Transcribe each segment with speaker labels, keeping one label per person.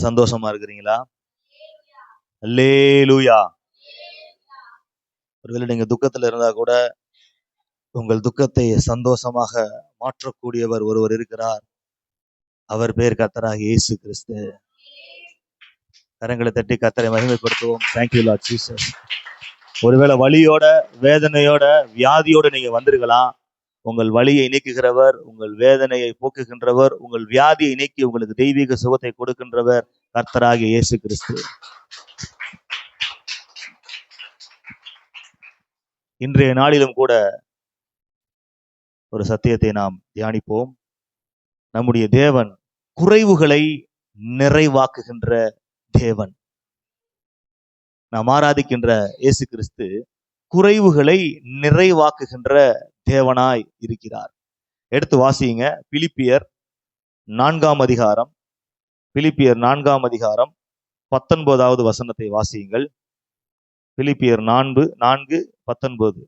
Speaker 1: சந்தோஷமா இருக்கிறீங்களா? அல்லேலூயா. ஒருவேளை நீங்க துக்கத்துல இருந்தா கூட உங்கள் துக்கத்தை சந்தோஷமாக மாற்றக்கூடியவர் ஒருவர் இருக்கிறார். அவர் பேர் கர்த்தராகிய இயேசு கிறிஸ்து. கரங்களை தட்டி கர்த்தரை மகிமைப்படுத்துவோம். Thank you Lord Jesus. ஒருவேளை வலியோட, வேதனையோட, வியாதியோட நீங்க வந்திருக்கலாம். உங்கள் வலியை நீக்குகிறவர், உங்கள் வேதனையை போக்குகின்றவர், உங்கள் வியாதியை நீக்கி உங்களுக்கு தெய்வீக சுகத்தை கொடுக்கின்றவர் கர்த்தராகிய இயேசு கிறிஸ்து. இன்றைய நாளிலும் கூட ஒரு சத்தியத்தை நாம் தியானிப்போம். நம்முடைய தேவன் குறைவுகளை நிறைவாக்குகின்ற தேவன். நாம் ஆராதிக்கின்ற இயேசு கிறிஸ்து குறைவுகளை நிறைவாக்குகின்ற தேவனாய் இருக்கிறார். எடுத்து வாசியுங்க. பிலிப்பியர் 4 அதிகாரம், பிலிப்பியர் 4 அதிகாரம் 19வது வசனத்தை வாசியுங்கள். பிலிப்பியர் 4:19.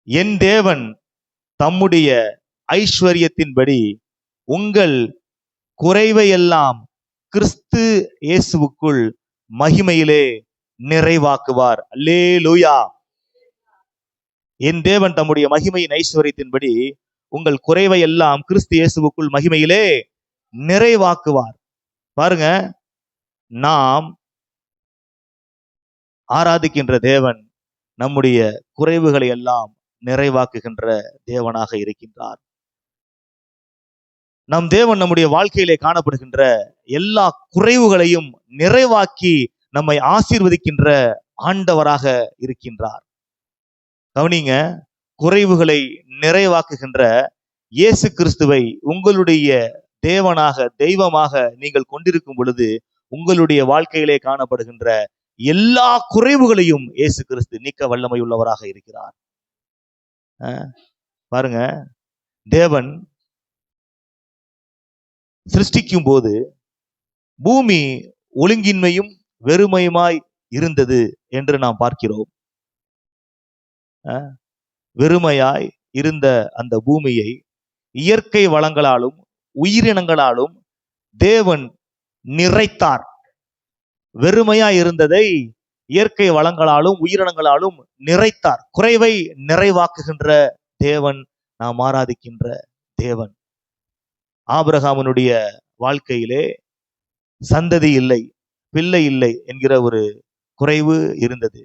Speaker 1: என் தேவன் தம்முடைய ஐஸ்வர்யத்தின்படி உங்கள் குறைவையெல்லாம் கிறிஸ்து இயேசுவுக்குள் மகிமையிலே நிறைவாக்குவார். அல்லேலூயா. என் தேவன் தம்முடைய மகிமையின் ஐஸ்வர்யத்தின்படி உங்கள் குறைவை எல்லாம் கிறிஸ்து இயேசுவுக்குள் மகிமையிலே நிறைவாக்குவார். பாருங்க, நாம் ஆராதிக்கின்ற தேவன் நம்முடைய குறைவுகளை எல்லாம் நிறைவாக்குகின்ற தேவனாக இருக்கின்றார். நம் தேவன் நம்முடைய வாழ்க்கையிலே காணப்படுகின்ற எல்லா குறைவுகளையும் நிறைவாக்கி நம்மை ஆசீர்வதிக்கின்ற ஆண்டவராக இருக்கின்றார். கவனிங்க, குறைவுகளை நிறைவாக்குகின்ற இயேசு கிறிஸ்துவை உங்களுடைய தேவனாக, தெய்வமாக நீங்கள் கொண்டிருக்கும் பொழுது உங்களுடைய வாழ்க்கையிலே காணப்படுகின்ற எல்லா குறைவுகளையும் இயேசு கிறிஸ்து நீக்க வல்லமை உள்ளவராக இருக்கிறார். பாருங்க, தேவன் சிருஷ்டிக்கும் போது பூமி ஒழுங்கின்மையும் வெறுமையுமாய் இருந்தது என்று நாம் பார்க்கிறோம். வெறுமையாய் இருந்த அந்த பூமியை இயற்கை வளங்களாலும் உயிரினங்களாலும் தேவன் நிறைத்தார். வெறுமையாய் இருந்ததை இயற்கை வளங்களாலும் உயிரினங்களாலும் நிறைத்தார். குறைவை நிறைவாக்குகின்ற தேவன் நாம் ஆராதிக்கின்ற தேவன். ஆபிரகாமினுடைய வாழ்க்கையிலே சந்ததி இல்லை, பிள்ளை இல்லை என்கிற ஒரு குறைவு இருந்தது.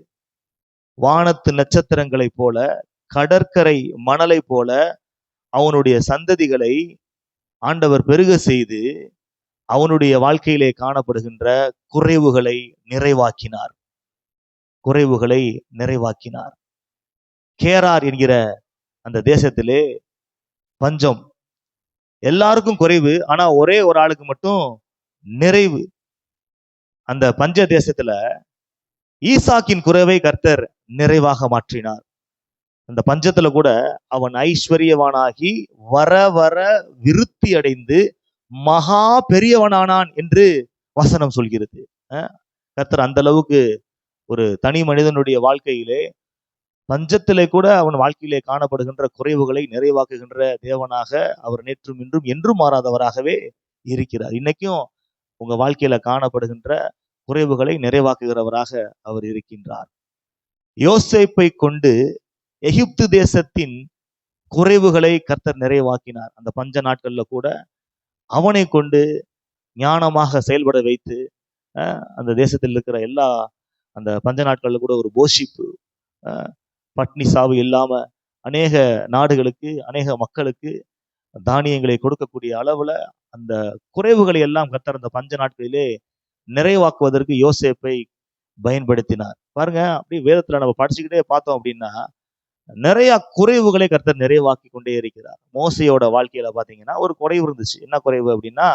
Speaker 1: வானத்து நட்சத்திரங்களைப் போல, கடற்கரை மணலை போல அவனுடைய சந்ததிகளை ஆண்டவர் பெருக செய்து அவனுடைய வாழ்க்கையிலே காணப்படுகின்ற குறைவுகளை நிறைவாக்கினார். குறைவுகளை நிறைவாக்கினார். கேரார் என்கிற அந்த தேசத்திலே பஞ்சம், எல்லாருக்கும் குறைவு, ஆனா ஒரே ஒரு ஆளுக்கு மட்டும் நிறைவு. அந்த பஞ்ச தேசத்துல ஈசாக்கின் குறைவை கர்த்தர் நிறைவாக மாற்றினார். அந்த பஞ்சத்துல கூட அவன் ஐஸ்வர்யவானாகி வர வர விருத்தி அடைந்து மகா பெரியவனானான் என்று வசனம் சொல்கிறது. கர்த்தர் அந்த அளவுக்கு ஒரு தனி மனிதனுடைய வாழ்க்கையிலே பஞ்சத்திலே கூட அவன் வாழ்க்கையிலே காணப்படுகின்ற குறைவுகளை நிறைவாக்குகின்ற தேவனாக அவர் நேற்றும் இன்றும் என்றும் மாறாதவராகவே இருக்கிறார். இன்னைக்கும் உங்க வாழ்க்கையில காணப்படுகின்ற குறைவுகளை நிறைவாக்குகிறவராக அவர் இருக்கின்றார். யோசேப்பை கொண்டு எகிப்து தேசத்தின் குறைவுகளை கர்த்தர் நிறைவாக்கினார். அந்த பஞ்ச நாட்கள்ல கூட அவனை கொண்டு ஞானமாக செயல்பட வைத்து அந்த தேசத்தில் இருக்கிற எல்லா அந்த பஞ்ச நாட்கள்ல கூட ஒரு போஷிப்பு, பட்னி சாவு இல்லாம அநேக நாடுகளுக்கு, அநேக மக்களுக்கு தானியங்களை கொடுக்கக்கூடிய அளவுல அந்த குறைவுகளை எல்லாம் கர்த்தர் அந்த பஞ்ச நாட்களிலே நிறைவாக்குவதற்கு யோசேப்பை பயன்படுத்தினார். பாருங்க, அப்படியே வேதத்துல நம்ம படிச்சுக்கிட்டே பார்த்தோம் அப்படின்னா நிறைய குறைவுகளை கர்த்தர் நிறைவாக்கி கொண்டே இருக்கிறார். மோசையோட வாழ்க்கையில பாத்தீங்கன்னா ஒரு குறைவு இருந்துச்சு. என்ன குறைவு அப்படின்னா,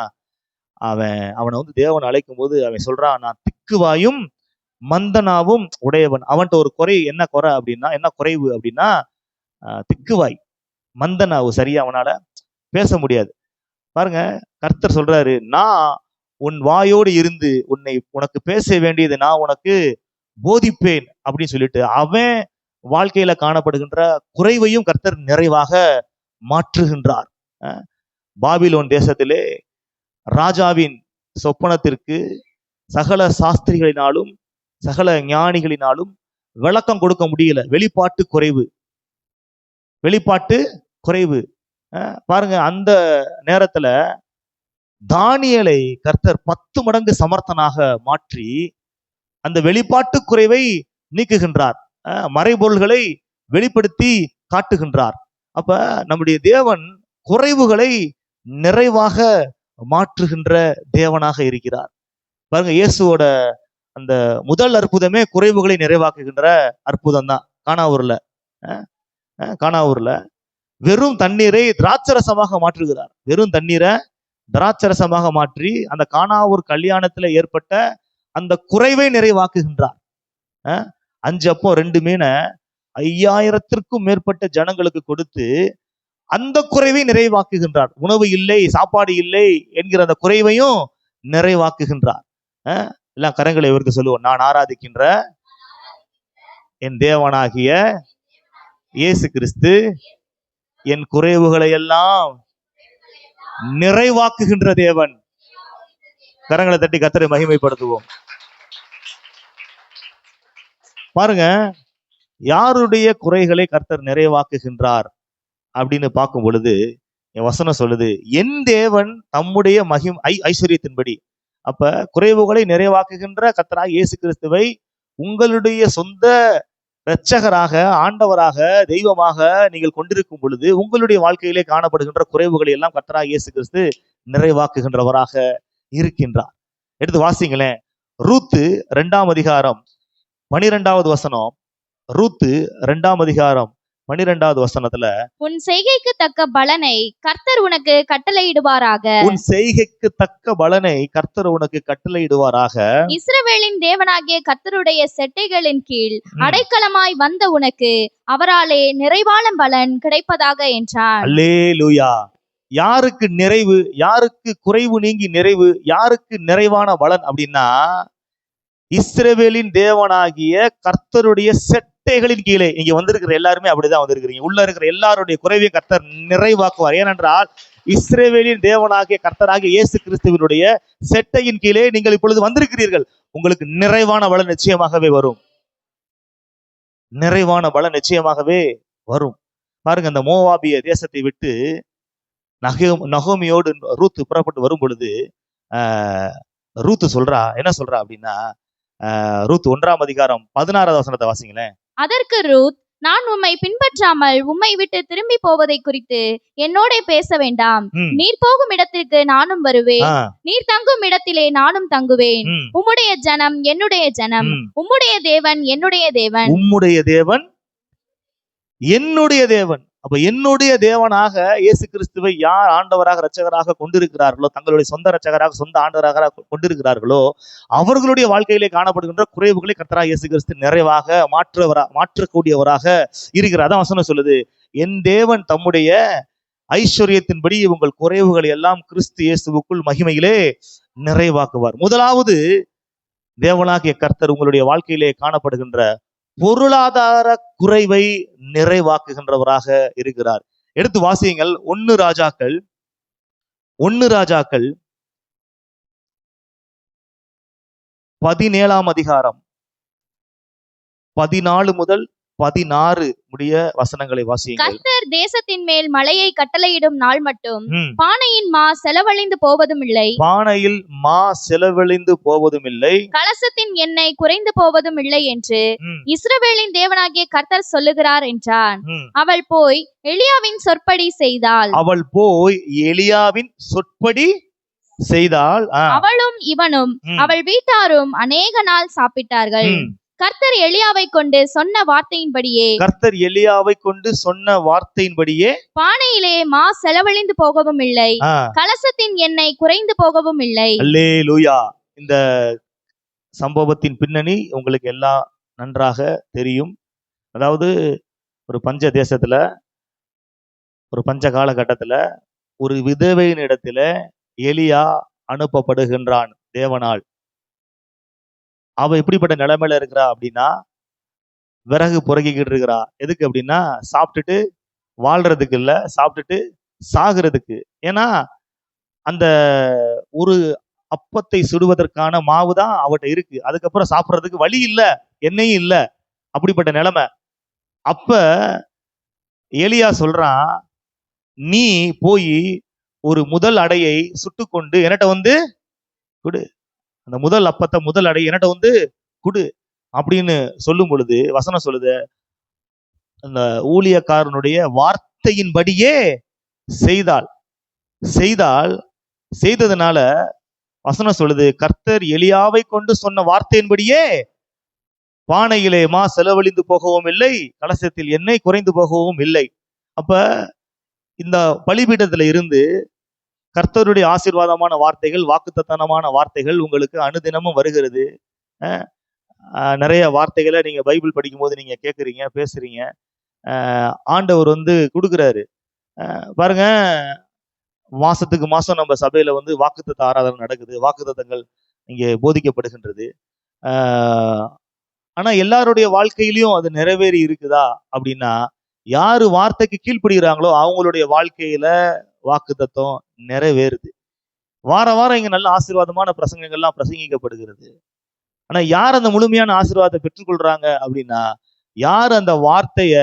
Speaker 1: அவனை தேவன் அழைக்கும் போது அவன் சொல்றான், நான் திக்குவாயும் மந்தனாவும் உடையவன். அவன்கிட்ட ஒரு குறை, என்ன குறை அப்படின்னா, என்ன குறைவு அப்படின்னா, திக்குவாய், மந்தனாவு, சரியா அவனால பேச முடியாது. பாருங்க, கர்த்தர் சொல்றாரு, நான் உன் வாயோடு இருந்து உனக்கு பேச வேண்டியது நான் உனக்கு போதிப்பேன் அப்படின்னு சொல்லிட்டு அவன் வாழ்க்கையில காணப்படுகின்ற குறைவையும் கர்த்தர் நிறைவாக மாற்றுகின்றார். பாபிலோன் தேசத்திலே ராஜாவின் சொப்பனத்திற்கு சகல சாஸ்திரிகளினாலும் சகல ஞானிகளினாலும் விளக்கம் கொடுக்க முடியல. வெளிப்பாட்டு குறைவு. பாருங்க, அந்த நேரத்துல தானியேலை கர்த்தர் 10 மடங்கு சமர்த்தனாக மாற்றி அந்த வெளிப்பாட்டு குறைவை நீக்குகின்றார். மறைபொருள்களை வெளிப்படுத்தி காட்டுகின்றார். அப்ப நம்முடைய தேவன் குறைவுகளை நிறைவாக மாற்றுகின்ற தேவனாக இருக்கிறார். பாருங்க, இயேசுவோட அந்த முதல் அற்புதமே குறைவுகளை நிறைவாக்குகின்ற அற்புதம் தான். கானாவூர்ல வெறும் தண்ணீரை திராட்சரசமாக மாற்றுகிறார். வெறும் தண்ணீரை திராட்சரசமாக மாற்றி அந்த கானாவூர் கல்யாணத்துல ஏற்பட்ட அந்த குறைவை நிறைவாக்குகின்றார். 5 அப்பம் 2 மீனை 5000த்திற்கும் மேற்பட்ட ஜனங்களுக்கு கொடுத்து அந்த குறைவை நிறைவாக்குகின்றார். உணவு இல்லை, சாப்பாடு இல்லை என்கிற அந்த குறைவையும் நிறைவாக்குகின்றார். எல்லாம் கரங்களை இவருக்கு சொல்லுவோம். நான் ஆராதிக்கின்ற என் தேவனாகிய இயேசு கிறிஸ்து என் குறைவுகளை எல்லாம் நிறைவாக்குகின்ற தேவன். கரங்களை தட்டி கர்த்தரை மகிமைப்படுத்துவோம். பாருங்க, யாருடைய குறைகளை கர்த்தர் நிறைவாக்குகின்றார் அப்படின்னு பார்க்கும் பொழுது என் வசனம் சொல்லுது, என் தேவன் தம்முடைய ஐஸ்வர்யத்தின்படி. அப்ப குறைவுகளை நிறைவாக்குகின்ற கர்த்தராகிய இயேசு கிறிஸ்துவை உங்களுடைய சொந்த இரட்சகராக, ஆண்டவராக, தெய்வமாக நீங்கள் கொண்டிருக்கும் பொழுது உங்களுடைய வாழ்க்கையிலே காணப்படுகின்ற குறைவுகளை எல்லாம் கர்த்தராகிய இயேசு கிறிஸ்து நிறைவாக்குகின்றவராக இருக்கின்றார். எடுத்து வாசிங்களேன். ரூத்து 2ஆம் அதிகாரம் 12வது வசனம். ரூத்து 2ஆம் அதிகாரம் 12வது வசனத்துல,
Speaker 2: உன் செய்கைக்கு தக்க பலனை கர்த்தர் உனக்கு கட்டளையிடுவாராக.
Speaker 1: உன் செய்கைக்கு தக்க பலனை கர்த்தர் உனக்கு கட்டளையிடுவாராக.
Speaker 2: இஸ்ரவேலின் தேவனாகிய கர்த்தருடைய செட்டைகளின் கீழ் அடைக்கலமாய் வந்த உனக்கு அவராலே நிறைவான பலன் கிடைப்பதாக என்றான்.
Speaker 1: அல்லேலூயா. யாருக்கு நிறைவு, யாருக்கு குறைவு நீங்கி நிறைவு, யாருக்கு நிறைவான பலன் அப்படின்னா, இஸ்ரவேலின் தேவனாகிய கர்த்தருடைய செட்டைகளின் கீழே. நீங்க வந்திருக்கிற எல்லாருமே அப்படிதான் வந்திருக்கிறீங்க. உள்ள இருக்கிற எல்லாருடைய குறைவையும் கர்த்தர் நிறைவாக்குவார். ஏனென்றால் இஸ்ரவேலின் தேவனாகிய கர்த்தராகிய இயேசு கிறிஸ்துவினுடைய செட்டையின் கீழே நீங்கள் இப்பொழுது வந்திருக்கிறீர்கள். உங்களுக்கு நிறைவான பலன் நிச்சயமாகவே வரும். நிறைவான பலன் நிச்சயமாகவே வரும். பாருங்க, அந்த மோவாபிய தேசத்தை விட்டு நகோமியோடு ரூத்து புறப்பட்டு வரும் பொழுது ரூத்து சொல்றா, என்ன சொல்றா அப்படின்னா, ரூத் 1ஆம் அதிகாரம் 16வது வசனத்தை வாசிங்களேன்.
Speaker 2: அதற்கு ரூத், நான் உம்மை பின்பற்றாமல் உம்மை விட்டு திரும்பி போவதை குறித்து என்னோட பேச வேண்டாம். நீர் போகும் இடத்திற்கு நானும் வருவேன், நீர் தங்கும் இடத்திலே நானும் தங்குவேன். உம்முடைய ஜனம் என்னுடைய ஜனம், உம்முடைய தேவன் என்னுடைய தேவன்.
Speaker 1: உம்முடைய தேவன் என்னுடைய தேவன். அப்ப என்னுடைய தேவனாக இயேசு கிறிஸ்துவை யார் ஆண்டவராக இரட்சகராக கொண்டிருக்கிறார்களோ, தங்களுடைய சொந்த இரட்சகராக சொந்த ஆண்டவராக கொண்டிருக்கிறார்களோ, அவர்களுடைய வாழ்க்கையிலே காணப்படுகின்ற குறைவுகளை கர்த்தராகிய இயேசு கிறிஸ்து நிறைவாக மாற்றக்கூடியவராக இருக்கிறார். அதான் வசனம் சொல்லுது, என் தேவன் தம்முடைய ஐஸ்வர்யத்தின்படி உங்கள் குறைவுகளை எல்லாம் கிறிஸ்து இயேசுவுக்குள் மகிமையிலே நிறைவாக்குவார். முதலாவது, தேவனாகிய கர்த்தர் உங்களுடைய வாழ்க்கையிலே காணப்படுகின்ற பொருளாதார குறைவை நிறைவாக்குகின்றவராக இருக்கிறார். எடுத்து வாசியுங்கள். 1 ராஜாக்கள் 17ஆம் அதிகாரம் 14 முதல் 16 முடிய வசனங்களை வாசியுங்கள்.
Speaker 2: கர்த்தர் தேசத்தின் மேல் மழையை கட்டளையிடும் நாள் மட்டும் பானையின் மா செலவழிந்து போவதும் இல்லை,
Speaker 1: பானையில் மா செலவழிந்து போவதும் இல்லை,
Speaker 2: கலசத்தின் எண்ணெய் குறைந்து போவதும் இல்லை என்று இஸ்ரவேலின் தேவனாகிய கர்த்தர் சொல்லுகிறார் என்றான். அவள் போய் எலியாவின் சொற்படி செய்தாள். அவளும் இவனும் அவள் வீட்டாரும் அநேக நாள் சாப்பிட்டார்கள். கர்த்தர் எலியாவை கொண்டு சொன்ன வார்த்தையின்படியே பானையிலே மா செலவழிந்து போகவும் இல்லை, கலசத்தின் எண்ணெய் குறைந்து போகவும் இல்லை.
Speaker 1: அல்லேலூயா. இந்த சம்பவத்தின் பின்னணி உங்களுக்கு எல்லாம் நன்றாக தெரியும். அதாவது ஒரு பஞ்ச தேசத்துல, ஒரு பஞ்ச காலகட்டத்துல ஒரு விதவையின் இடத்துல எலியா அனுப்பப்படுகின்றான் தேவனால். அவ எப்படிப்பட்ட நிலைமையில இருக்கிறா அப்படின்னா, விறகு புறகிக்கிட்டு இருக்கிறா. எதுக்கு அப்படின்னா, சாப்பிட்டுட்டு வாழ்றதுக்கு இல்ல, சாப்பிட்டுட்டு சாகிறதுக்கு. ஏன்னா அந்த ஒரு அப்பத்தை சுடுவதற்கான மாவு தான் அவட்ட இருக்கு. அதுக்கப்புறம் சாப்பிட்றதுக்கு வழி இல்ல, எண்ணெயும் இல்ல. அப்படிப்பட்ட நிலைமை. அப்ப எலியா சொல்றான், நீ போய் ஒரு முதல் அடையை சுட்டுக்கொண்டு என்கிட்ட வந்து குடு. அந்த முதல் அப்பத்தை, முதல் அடை என்கிட்ட வந்து குடு அப்படின்னு சொல்லும் பொழுது வசனம் சொல்லுது, அந்த ஊழியக்காரனுடைய வார்த்தையின்படியே செய்தாள். செய்ததுனால வசனம் சொல்லுது, கர்த்தர் எலியாவை கொண்டு சொன்ன வார்த்தையின்படியே பானையிலே மா செலவழிந்து போகவும் இல்லை, கலசத்தில் எண்ணெய் குறைந்து போகவும் இல்லை. அப்ப இந்த பலிபீடத்துல இருந்து கர்த்தருடைய ஆசீர்வாதமான வார்த்தைகள், வாக்குத்தத்தனமான வார்த்தைகள் உங்களுக்கு அனுதினமும் வருகிறது. நிறைய வார்த்தைகளை நீங்க பைபிள் படிக்கும் போது நீங்க கேட்குறீங்க, பேசுறீங்க. ஆண்டவர் வந்து கொடுக்குறாரு. பாருங்க, மாசத்துக்கு மாசம் நம்ம சபையில வந்து வாக்குத்தத்த ஆராதனை நடக்குது, வாக்குத்தத்தங்கள் இங்கே போதிக்கப்படுகின்றது. ஆனா எல்லாருடைய வாழ்க்கையிலையும் அது நிறைவேறி இருக்குதா அப்படின்னா, யாரு வார்த்தைக்கு கீழ்ப்படுகிறாங்களோ அவங்களுடைய வாழ்க்கையில வாக்குத்தத்தம் நிறைவேறுது. வாரம் இங்க நல்ல ஆசீர்வாதமான பிரசங்கங்கள்லாம் பிரசங்கிக்கப்படுகிறது. ஆனா யார் அந்த முழுமையான ஆசீர்வாதத்தை பெற்றுக்கொள்றாங்க அப்படின்னா, யார் அந்த வார்த்தைய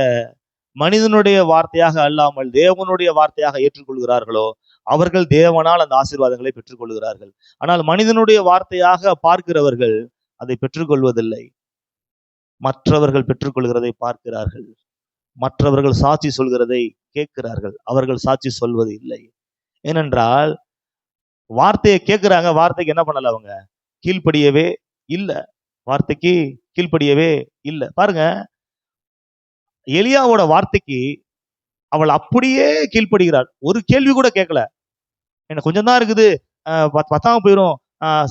Speaker 1: மனிதனுடைய வார்த்தையாக அல்லாமல் தேவனுடைய வார்த்தையாக ஏற்றுக்கொள்கிறார்களோ அவர்கள் தேவனால் அந்த ஆசீர்வாதங்களை பெற்றுக்கொள்கிறார்கள். ஆனால் மனிதனுடைய வார்த்தையாக பார்க்கிறவர்கள் அதை பெற்றுக்கொள்வதில்லை. மற்றவர்கள் பெற்றுக்கொள்கிறதை பார்க்கிறார்கள், மற்றவர்கள் சாட்சி சொல்கிறதை கேட்கிறார்கள், அவர்கள் சாட்சி சொல்வது இல்லை. ஏனென்றால் வார்த்தையை கேட்கிறாங்க, வார்த்தைக்கு என்ன பண்ணல, அவங்க கீழ்ப்படியவே இல்லை. வார்த்தைக்கு கீழ்ப்படியவே இல்லை. பாருங்க, எலியாவோட வார்த்தைக்கு அவள் அப்படியே கீழ்ப்படுகிறாள். ஒரு கேள்வி கூட கேட்கல. என்ன கொஞ்சம் தான் இருக்குது, பத்தாம போயிரும்,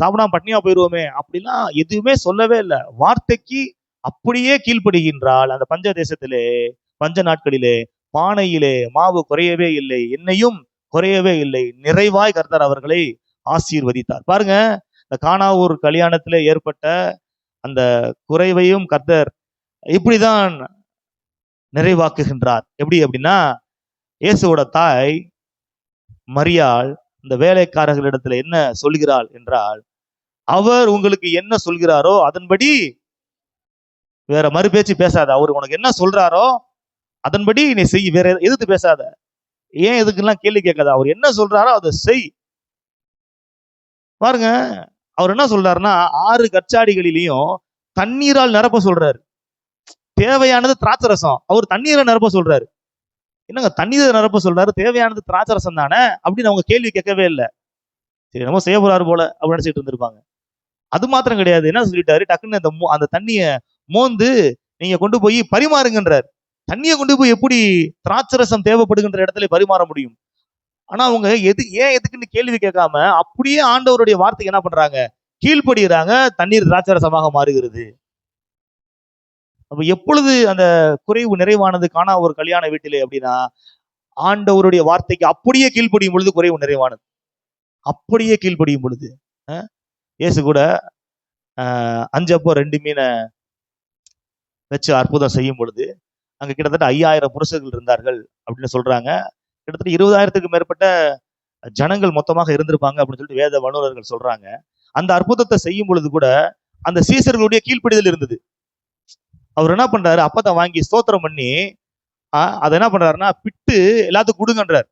Speaker 1: சாப்பிடாம பட்னியா போயிருவோமே அப்படிலாம் எதுவுமே சொல்லவே இல்லை. வார்த்தைக்கு அப்படியே கீழ்ப்படுகின்றாள். அந்த பஞ்ச தேசத்திலே, பஞ்ச நாட்களிலே பானையிலே மாவு குறையவே இல்லை, எண்ணெயும் குறையவே இல்லை. நிறைவாய் கர்த்தர் அவர்களை ஆசீர்வதித்தார். பாருங்க, இந்த கானாவூர் கல்யாணத்திலே ஏற்பட்ட அந்த குறைவையும் கர்த்தர் இப்படிதான் நிறைவாக்குகின்றார். எப்படி அப்படின்னா, இயேசுவோட தாய் மரியாள் இந்த வேலைக்காரர்களிடத்துல என்ன சொல்கிறாள் என்றால், அவர் உங்களுக்கு என்ன சொல்கிறாரோ அதன்படி, வேற மறுபேச்சு பேசாத, அவர் உனக்கு என்ன சொல்றாரோ அதன்படி நீ செய், வேற எதிர்த்து பேசாத, ஏன் எதுக்கெல்லாம் கேள்வி கேட்காத, அவர் என்ன சொல்றாரோ அதை செய். பாருங்க, அவர் என்ன சொல்றாருன்னா, 6 கச்சாடிகளிலையும் தண்ணீரால் நிரப்ப சொல்றாரு. தேவையானது திராட்சை ரசம், அவர் தண்ணீரை நிரப்ப சொல்றாரு. என்னங்க தண்ணீரை நிரப்ப சொல்றாரு, தேவையானது திராட்சை ரசம் தானே அப்படின்னு அவங்க கேள்வி கேட்கவே இல்லை. சரி, நம்ம செய்ய போறாரு போல அப்படின்னு நினைச்சிட்டு இருந்திருப்பாங்க. அது மாத்திரம் கிடையாது, என்ன சொல்லிட்டாரு, டக்குன்னு அந்த தண்ணிய மோந்து நீங்க கொண்டு போய் பரிமாறுங்கன்றார். தண்ணியை கொண்டு போய் எப்படி திராட்சை ரசம் தேவைப்படுகின்ற இடத்துல பரிமாற முடியும்? ஆனா அவங்க ஏன் எதுக்குன்னு கேள்வி கேட்காம அப்படியே ஆண்டவருடைய வார்த்தைக்கு என்ன பண்றாங்க, கீழ்ப்படுகிறாங்க. தண்ணீர் திராட்சை ரசமாக மாறுகிறது. அப்ப எப்பொழுது அந்த குறைவு நிறைவானது காணா ஒரு கல்யாண வீட்டிலே அப்படின்னா, ஆண்டவருடைய வார்த்தைக்கு அப்படியே கீழ்ப்படியும் பொழுது குறைவு நிறைவானது. அப்படியே கீழ்ப்படியும் பொழுது. இயேசு கூட 5 அப்போ 2 மீனை வச்சு அற்புதம் செய்யும் பொழுது அங்க கிட்டத்தட்ட 5000 புருஷர்கள் இருந்தார்கள் அப்படின்னு சொல்றாங்க. கிட்டத்தட்ட 20,000த்துக்கு மேற்பட்ட ஜனங்கள் மொத்தமாக இருந்திருப்பாங்க அப்படின்னு சொல்லிட்டு வேத வல்லுநர்கள் சொல்றாங்க. அந்த அற்புதத்தை செய்யும் பொழுது கூட அந்த சீசர்களுடைய கீழ்ப்படிதல் இருந்தது. அவர் என்ன பண்றாரு, அப்பத்தை வாங்கி ஸ்தோத்திரம் பண்ணி அதை என்ன பண்றாருன்னா பிட்டு எல்லாத்துக்கும் கொடுங்கன்றார்.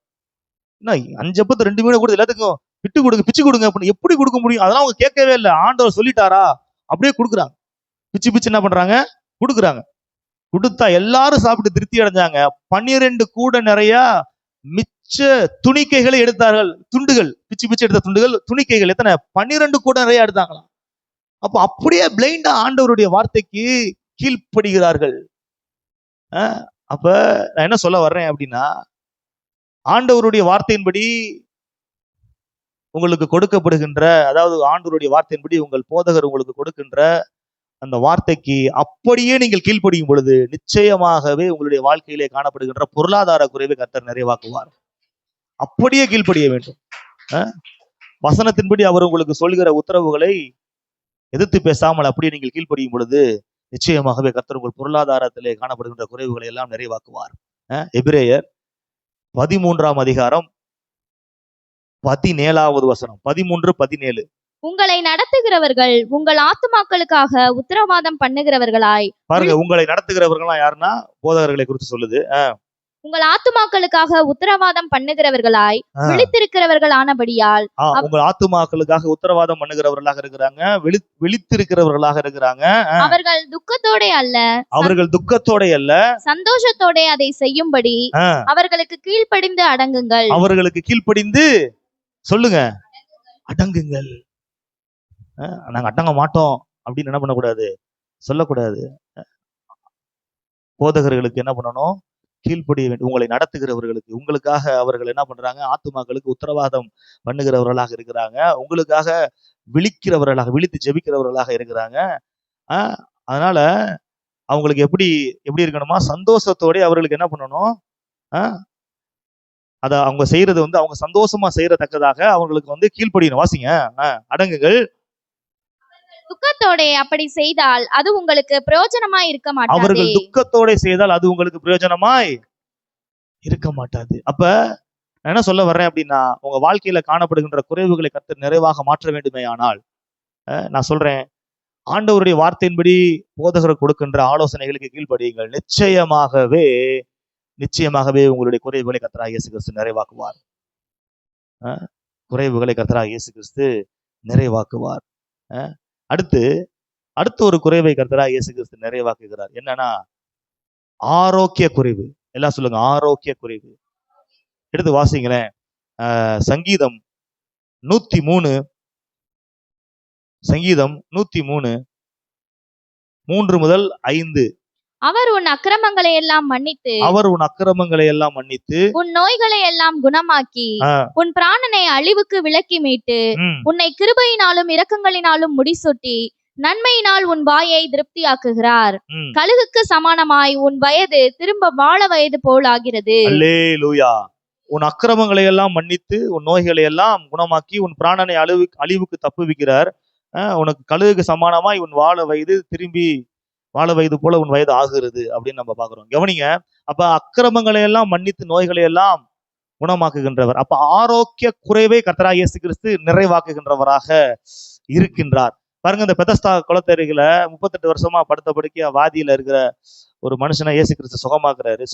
Speaker 1: 5 அப்பத்து 2 மீனை கொடுத்து எல்லாத்துக்கும் பிட்டு கொடுங்க, பிச்சு கொடுங்க அப்படின்னு எப்படி கொடுக்க முடியும்? அதெல்லாம் அவங்க கேட்கவே இல்லை. ஆண்டவர் சொல்லிட்டாரா, அப்படியே கொடுக்குறாங்க. பிச்சு என்ன பண்றாங்க, கொடுக்குறாங்க. கொடுத்தா எல்லாரும் சாப்பிட்டு திருப்தி அடைஞ்சாங்க. 12 கூட நிறைய மிச்ச துணிக்கைகளை எடுத்தார்கள். துண்டுகள், பிச்சு எடுத்த துண்டுகள், துணிக்கைகள் எத்தனை, 12 கூட நிறைய எடுத்தாங்களாம். அப்போ அப்படியே பிளைண்டா ஆண்டவருடைய வார்த்தைக்கு கீழ்ப்படுகிறார்கள். அப்ப நான் என்ன சொல்ல வர்றேன் அப்படின்னா, ஆண்டவருடைய வார்த்தையின்படி உங்களுக்கு கொடுக்கப்படுகின்ற, அதாவது ஆண்டவருடைய வார்த்தையின்படி உங்கள் போதகர் உங்களுக்கு கொடுக்கின்ற அந்த வார்த்தைக்கு அப்படியே நீங்கள் கீழ்ப்படியும் பொழுது நிச்சயமாகவே உங்களுடைய வாழ்க்கையிலே காணப்படுகின்ற பொருளாதார குறைவை கர்த்தர் நிறைவாக்குவார். அப்படியே கீழ்ப்படிய வேண்டும். வசனத்தின்படி அவர் உங்களுக்கு சொல்கிற உத்தரவுகளை எதிர்த்து பேசாமல் அப்படியே நீங்கள் கீழ்ப்படியும் பொழுது நிச்சயமாகவே கர்த்தர் உங்கள் பொருளாதாரத்திலே காணப்படுகின்ற குறைவுகளை எல்லாம் நிறைவாக்குவார். எபிரேயர் 13ஆம் அதிகாரம் 17வது வசனம், 13:17.
Speaker 2: உங்களை நடத்துகிறவர்கள் உங்கள் ஆத்துமாக்களுக்காக உத்தரவாதம் பண்ணுகிறவர்களாய்.
Speaker 1: பாருங்க, உங்களை நடத்துகிறவர்கள்லாம் யாருன்னா போதகர்களை குறித்து சொல்லுது.
Speaker 2: உங்கள் ஆத்துமாக்களுக்காக உத்தரவாதம் பண்ணுகிறவர்களாய் விழித்திருக்கிறவர்கள் ஆனபடியால்.
Speaker 1: உங்கள் ஆத்துமாக்களுக்காக உத்தரவாதம் பண்ணுகிறவர்களாக இருக்கிறாங்க, விழித்திருக்கிறவர்களாக இருக்கிறாங்க.
Speaker 2: அவர்கள்
Speaker 1: துக்கத்தோட அல்ல
Speaker 2: சந்தோஷத்தோட அதை செய்யும்படி அவர்களுக்கு கீழ்ப்படிந்து அடங்குங்கள்.
Speaker 1: அவர்களுக்கு கீழ்ப்படிந்து சொல்லுங்க, அடங்குங்கள். நாங்க அடங்க மாட்டோம் அப்படின்னு என்ன பண்ணக்கூடாது, சொல்லக்கூடாது. போதகர்களுக்கு என்ன பண்ணணும், கீழ்ப்படிய வேண்டும். உங்களை நடத்துகிறவர்களுக்கு, உங்களுக்காக அவர்கள் என்ன பண்றாங்க, ஆத்துமாக்களுக்கு உத்தரவாதம் பண்ணுகிறவர்களாக இருக்கிறாங்க, உங்களுக்காக விழித்து ஜெபிக்கிறவர்களாக இருக்கிறாங்க. அதனால அவங்களுக்கு எப்படி இருக்கணுமா, சந்தோஷத்தோட அவர்களுக்கு என்ன பண்ணணும், அத அவங்க செய்யறது அவங்க சந்தோஷமா செய்யறதக்கதாக அவங்களுக்கு கீழ்ப்படியணும். வாசிங்க, அடங்குங்கள்.
Speaker 2: துக்கத்தோட அப்படி செய்தால் அது உங்களுக்கு பிரயோஜனமாய் இருக்க மாட்டாது.
Speaker 1: அவர்கள் துக்கத்தோட செய்தால் அது உங்களுக்கு பிரயோஜனமாய் இருக்க மாட்டாது. அப்ப நான் என்ன சொல்ல வர்றேன் அப்படின்னா, உங்க வாழ்க்கையில காணப்படுகின்ற குறைவுகளை கர்த்தர் நிறைவாக மாற்ற வேண்டுமே ஆனால், நான் சொல்றேன், ஆண்டவருடைய வார்த்தையின்படி போதகர் கொடுக்கின்ற ஆலோசனைகளுக்கு கீழ்ப்படியுங்கள். நிச்சயமாகவே உங்களுடைய குறைவுகளை கர்த்தராகிய இயேசு கிறிஸ்து நிறைவாக்குவார். குறைவுகளை கர்த்தராகிய இயேசு கிறிஸ்து நிறைவாக்குவார். அடுத்து ஒரு குறைவை கர்த்தராகிய இயேசு கிறிஸ்து நிறைவாக்குகிறார். என்னன்னா, ஆரோக்கிய குறைவு. எல்லாம் சொல்லுங்க, ஆரோக்கிய குறைவு. எடுத்து வாசிங்களேன். சங்கீதம் 103 3 முதல் 5.
Speaker 2: அவர் உன் அக்கிரமங்களை எல்லாம் மன்னித்து உன் நோய்களை எல்லாம் குணமாக்கி உன் பிராணனை அழிவுக்கு விலக்கி மீட்டு உன்னை கிருபையினாலும் இரக்கங்களினாலும் முடிசூட்டி நன்மையினால் உன் வாயை திருப்தியாக்குகிறார். கழுகுக்கு சமானமாய் உன் வயது திரும்ப வாழ வயது போல் ஆகிறது.
Speaker 1: அல்லேலூயா. உன் அக்கிரமங்களை எல்லாம் மன்னித்து உன் நோய்களை எல்லாம் குணமாக்கி உன் பிராணனை அழிவுக்கு தப்புவிக்கிறார். உனக்கு கழுகுக்கு சமானமாய் உன் வாழ வயது போல உன் வயது ஆகுகிறது அப்படின்னு நம்ம பாக்குறோம். கவனிங்க, அப்ப அக்கிரமங்களை எல்லாம் மன்னித்து நோய்களை எல்லாம் குணமாக்குகின்றவர். அப்ப ஆரோக்கிய குறைவை கர்த்தராகிய இயேசு கிறிஸ்து நிறைவாக்குகின்றவராக இருக்கின்றார். பாருங்க, இந்த பெதஸ்தா குளத்தருகில 38 வருஷமா படுத்த படுக்கையா வாதியில இருக்கிற ஒரு மனுஷனை இயேசு கிறிஸ்து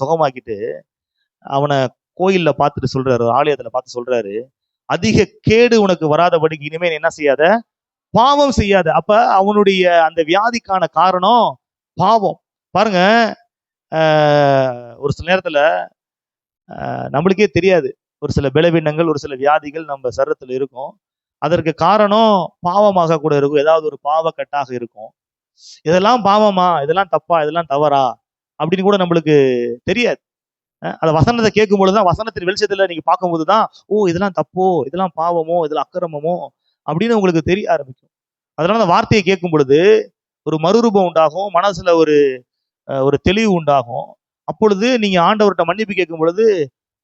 Speaker 1: சுகமாக்கிட்டு அவனை கோயில்ல பார்த்துட்டு சொல்றாரு, ஆலயத்துல பார்த்து சொல்றாரு, அதிக கேடு உனக்கு வராதபடிக்கு இனிமே என்ன செய்யாத, பாவம் செய்யாத. அப்ப அவனுடைய அந்த வியாதிக்கான காரணம் பாவம். பாருங்க, ஒரு சில நேரத்துல நம்மளுக்கே தெரியாது, ஒரு சில பலவீனங்கள், ஒரு சில வியாதிகள் நம்ம சரீரத்துல இருக்கும். அதற்கு காரணம் பாவமாக கூட இருக்கும், ஏதாவது ஒரு பாவக்கட்டாக இருக்கும். இதெல்லாம் பாவமா, இதெல்லாம் தப்பா, இதெல்லாம் தவறா அப்படின்னு கூட நம்மளுக்கு தெரியாது. அந்த வசனத்தை கேட்கும் பொழுதுதான், வசனத்தின் வெளிச்சத்துல நீங்க பார்க்கும்போதுதான், இதெல்லாம் தப்போ, இதெல்லாம் பாவமோ, இதெல்லாம் அக்கிரமமோ அப்படின்னு உங்களுக்கு தெரிய ஆரம்பிக்கும். அதனால அந்த வார்த்தையை கேட்கும் பொழுது ஒரு மறுரூபம் உண்டாகும், மனசுல ஒரு தெளிவு உண்டாகும். அப்பொழுது நீங்க ஆண்டவர்கிட்ட மன்னிப்பு கேட்கும் பொழுது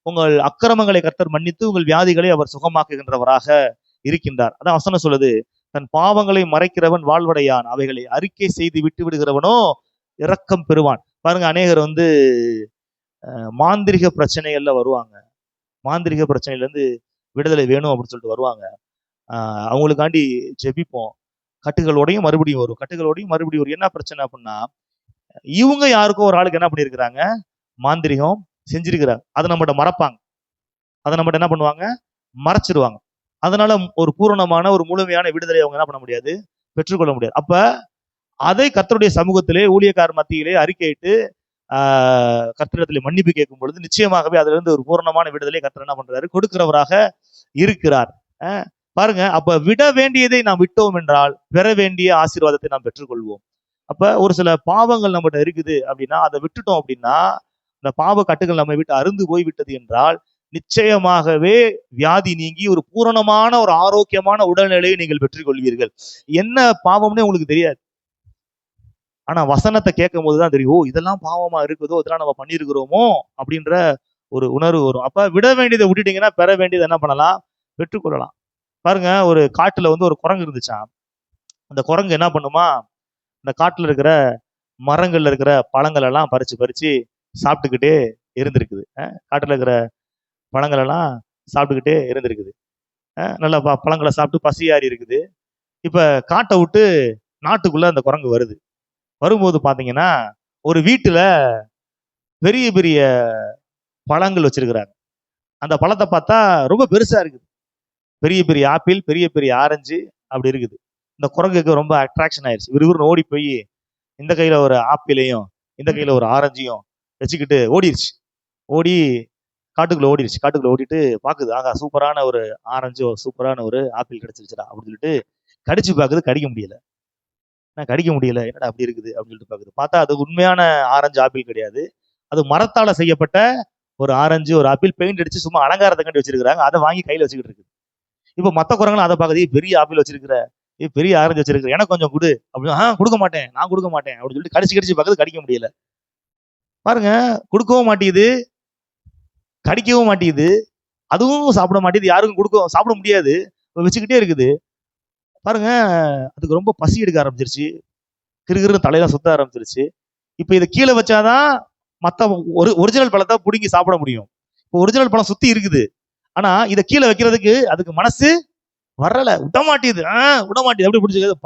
Speaker 1: உங்கள் அக்கிரமங்களை கர்த்தர் மன்னித்து உங்கள் வியாதிகளை அவர் சுகமாக்குகின்றவராக இருக்கின்றார். அதான் வசனம் சொல்லுது, தன் பாவங்களை மறைக்கிறவன் வாழ்வடையான், அவைகளை அறிக்கை செய்து விட்டு விடுகிறவனோ இரக்கம் பெறுவான். பாருங்க, அநேகர் மாந்திரிக பிரச்சனைகள்ல வருவாங்க. மாந்திரிக பிரச்சனையில இருந்து விடுதலை வேணும் அப்படின்னு சொல்லிட்டு வருவாங்க. அவங்களுக்காண்டி ஜெபிப்போம். கட்டுகளோடையும் மறுபடியும் வரும். என்ன பிரச்சனை அப்படின்னா, இவங்க யாருக்கோ ஒரு ஆளுக்கு என்ன பண்ணிருக்கிறாங்க, மாந்திரிகம் செஞ்சிருக்கிறாங்க. அதை நம்மகிட்ட மறைப்பாங்க. அதை நம்மகிட்ட என்ன பண்ணுவாங்க, மறைச்சிருவாங்க. அதனால ஒரு பூரணமான ஒரு முழுமையான விடுதலை அவங்க என்ன பண்ண முடியாது, பெற்றுக்கொள்ள முடியாது. அப்ப அதை கர்த்தருடைய சமூகத்திலே ஊழியக்காரர் மத்தியிலே அறிக்கையிட்டு கர்த்தரிடத்திலே மன்னிப்பு கேட்கும் பொழுது நிச்சயமாகவே அதுல இருந்து ஒரு பூரணமான விடுதலை கர்த்தர் என்ன பண்றாரு, கொடுக்கிறவராக இருக்கிறார். பாருங்க, அப்ப விட வேண்டியதை நாம் விட்டோம் என்றால் பெற வேண்டிய ஆசீர்வாதத்தை நாம் பெற்றுக்கொள்வோம். அப்ப ஒரு சில பாவங்கள் நம்மகிட்ட இருக்குது அப்படின்னா, அதை விட்டுட்டோம் அப்படின்னா, இந்த பாவ கட்டுகள் நம்ம விட்டு அருந்து போய் விட்டது என்றால் நிச்சயமாகவே வியாதி நீங்கி ஒரு பூரணமான ஒரு ஆரோக்கியமான உடல்நிலையை நீங்கள் பெற்றுக்கொள்வீர்கள். என்ன பாவம்னே உங்களுக்கு தெரியாது. ஆனா வசனத்தை கேட்கும் போதுதான் தெரியும், இதெல்லாம் பாவமா இருக்குதோ, இதெல்லாம் நம்ம பண்ணிருக்கிறோமோ அப்படின்ற ஒரு உணர்வு வரும். அப்ப விட வேண்டியதை விட்டுட்டீங்கன்னா பெற வேண்டியதை என்ன பண்ணலாம், பெற்றுக்கொள்ளலாம். பாருங்க, ஒரு காட்டுல ஒரு குரங்கு இருந்துச்சான். அந்த குரங்கு என்ன பண்ணுமா, இந்த காட்டுல இருக்கிற மரங்கள்ல இருக்கிற பழங்கள் எல்லாம் பறிச்சு சாப்பிட்டுக்கிட்டே இருந்திருக்குது. காட்டுல இருக்கிற பழங்கள் எல்லாம் சாப்பிட்டுக்கிட்டே இருந்திருக்குது. நல்லா பழங்களை சாப்பிட்டு பசியாறி இருக்குது. இப்ப காட்டை விட்டு நாட்டுக்குள்ள அந்த குரங்கு வருது. வரும்போது பாத்தீங்கன்னா ஒரு வீட்டுல பெரிய பெரிய பழங்கள் வச்சிருக்கிறாங்க. அந்த பழத்தை பார்த்தா ரொம்ப பெருசா இருக்குது. பெரிய பெரிய ஆப்பிள், பெரிய பெரிய ஆரஞ்சு அப்படி இருக்குது. இந்த குரங்குக்கு ரொம்ப அட்ராக்ஷன் ஆயிடுச்சு. விறுவிறுன்னு ஓடி போய் இந்த கையில ஒரு ஆப்பிளையும் இந்த கையில ஒரு ஆரஞ்சையும் வச்சுக்கிட்டு ஓடிடுச்சு. ஓடி காட்டுக்குள்ள ஓடிடுச்சு. காட்டுக்குள்ள ஓடிட்டு பாக்குது, ஆகா சூப்பரான ஒரு ஆரஞ்சு, சூப்பரான ஒரு ஆப்பிள் கிடைச்சிருச்சுடா அப்படின்னு சொல்லிட்டு கடிச்சு பாக்குது. கடிக்க முடியல. கடிக்க முடியல, என்னடா அப்படி இருக்குது அப்படின்னு சொல்லிட்டு பாக்குது. பார்த்தா அது உண்மையான ஆரஞ்சு ஆப்பிள் கிடையாது. அது மரத்தால செய்யப்பட்ட ஒரு ஆரஞ்சு, ஒரு ஆப்பிள் பெயிண்ட் அடிச்சு சும்மா அலங்காரத்தை கண்டு வச்சிருக்காங்க. அதை வாங்கி கையில வச்சுக்கிட்டு இருக்கு. இப்ப மத்த குரங்களும் அதை பாக்குது, பெரிய ஆப்பிள் வச்சிருக்கிற, பெரிய ஆரஞ்சு வச்சிருக்கிற, எனக்கு கொஞ்சம் கொடு அப்படின்னு. கொடுக்க மாட்டேன், நான் கொடுக்க மாட்டேன் அப்படின்னு சொல்லிட்டு கடிச்சு கடிச்சு பாக்குது. கடிக்க முடியல. பாருங்க, கொடுக்கவும் மாட்டேங்குது, கடிக்கவும் மாட்டேங்குது, அதுவும் சாப்பிட மாட்டேங்குது, யாருக்கும் கொடுக்க சாப்பிட முடியாது, வச்சுக்கிட்டே இருக்குது. பாருங்க, அதுக்கு ரொம்ப பசி எடுக்க ஆரம்பிச்சிருச்சு. கிறுகிறு தலையெல்லாம் சுத்த ஆரம்பிச்சிருச்சு. இப்ப இதை கீழே வச்சாதான் மத்த ஒரிஜினல் பழத்தை பிடுங்கி சாப்பிட முடியும். இப்போ ஒரிஜினல் பழம் சுத்தி இருக்குது. ஆனா இதை கீழே வைக்கிறதுக்கு அதுக்கு மனசு வரல, விடமாட்டேது. விடமாட்டேது. எப்படி பிடிச்சது?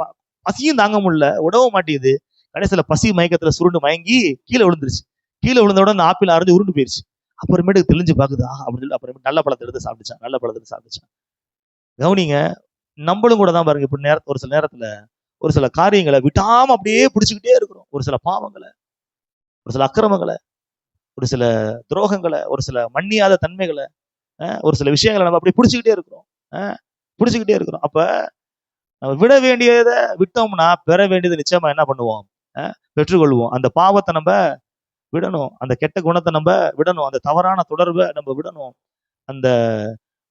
Speaker 1: பசியும் தாங்க முடியல, விடவும் மாட்டேங்குது. கடைசியில பசி மயக்கத்துல சுருண்டு மயங்கி கீழே விழுந்துருச்சு. கீழே விழுந்தோட அந்த ஆப்பிள் அரைஞ்சு உருண்டு போயிருச்சு. அப்புறமேட்டு தெளிஞ்சு பாக்குது, அப்படின்னு சொல்லி அப்புறமேட்டு நல்ல பழத்தை எடுத்து சாப்பிட்டுச்சான். நல்ல பழத்தை எடுத்து சாப்பிட்டுச்சான். கவனிங்க, நம்மளும் கூட தான் பாருங்க, இப்படி ஒரு சில நேரத்துல ஒரு சில காரியங்களை விடாம அப்படியே பிடிச்சுக்கிட்டே இருக்கிறோம். ஒரு சில பாவங்களை, ஒரு சில அக்கிரமங்களை, ஒரு சில துரோகங்களை, ஒரு சில மன்னியாத தன்மைகளை, ஒரு சில விஷயங்களை நம்ம அப்படியே பிடிச்சுக்கிட்டே இருக்கிறோம். பிடிச்சுக்கிட்டே இருக்கிறோம். அப்ப நம்ம விட வேண்டியதை விட்டோம்னா பெற வேண்டியது நிச்சயமா என்ன பண்ணுவோம்? பெற்றுக்கொள்வோம். அந்த பாவத்தை நம்ம விடணும். அந்த கெட்ட குணத்தை நம்ம விடணும். அந்த தவறான தொடர்பை நம்ம விடணும். அந்த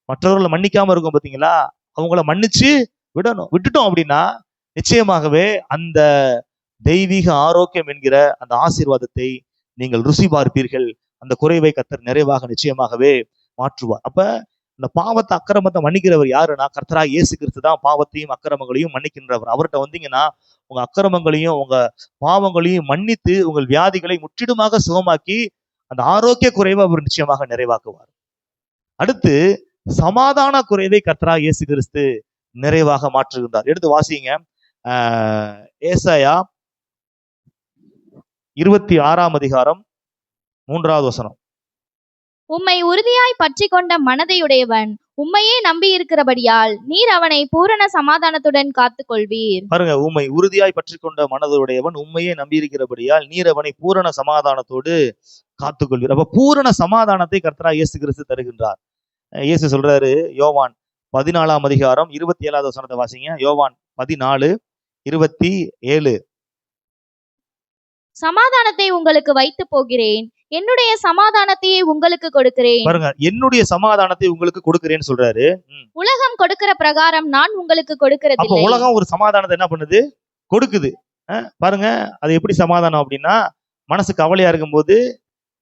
Speaker 1: மற்றவர்களை மன்னிக்காம இருக்கும் பாத்தீங்களா, அவங்கள மன்னிச்சு விடணும். விட்டுட்டோம் அப்படின்னா நிச்சயமாகவே அந்த தெய்வீக ஆரோக்கியம் என்கிற அந்த ஆசீர்வாதத்தை நீங்கள் ருசி பார்ப்பீர்கள். அந்த குறைவை கர்த்தர் நிறைவாக நிச்சயமாகவே மாற்றுவார். அப்ப இந்த பாவத்தை அக்கிரமத்தை மன்னிக்கிறவர் யாருன்னா, கர்த்தராகிய இயேசு கிறிஸ்து தான் பாவத்தையும் அக்கிரமங்களையும் மன்னிக்கின்றவர். அவர்கிட்ட வந்தீங்கன்னா உங்க அக்கிரமங்களையும் உங்க பாவங்களையும் மன்னித்து உங்கள் வியாதிகளை முற்றிலுமாக சுகமாக்கி அந்த ஆரோக்கிய குறைவை அவர் நிச்சயமாக நிறைவாக்குவார். அடுத்து சமாதான குறைவை கர்த்தராகிய இயேசு கிறிஸ்து நிறைவாக மாற்றுகின்றார். எடுத்து வாசிங்க, ஏசாயா 26ஆம் அதிகாரம் 3வது வசனம்.
Speaker 2: உம்மை உறுதியாய் பற்றி கொண்ட மனதையுடையவன் உம்மையே நம்பி இருக்கிறபடியால் நீர் அவனை பூரண சமாதானத்துடன் காத்துக் கொள்வீர்.
Speaker 1: பாருங்க, உம்மை உறுதியாய் பற்றி கொண்ட மனதையுடையவன் உம்மையே நம்பி இருக்கிறபடியால் நீர் அவனை பூரண சமாதானத்தோடு காத்துக்கொள்வீர். அப்ப பூரண சமாதானத்தை கர்த்தராகிய இயேசு கிறிஸ்து தருகின்றார். இயேசு சொல்றாரு, யோவான் 14ஆம் அதிகாரம் 27வது வசனத்தை வாசிங்க. யோவான் 14:27.
Speaker 2: சமாதானத்தை உங்களுக்கு வைத்து போகிறேன், என்னுடைய சமாதானத்தையே உங்களுக்கு கொடுக்கிறேன்.
Speaker 1: பாருங்க, என்னுடைய சமாதானத்தை உங்களுக்கு கொடுக்கிறேன்னு சொல்றாரு.
Speaker 2: உலகம் கொடுக்கிற பிரகாரம் நான் உங்களுக்கு கொடுக்கிறது.
Speaker 1: அப்ப உலகம் ஒரு சமாதானத்தை என்ன பண்ணுது? கொடுக்குது. பாருங்க, அது எப்படி சமாதானம் அப்படின்னா, மனசு கவலையா இருக்கும்போது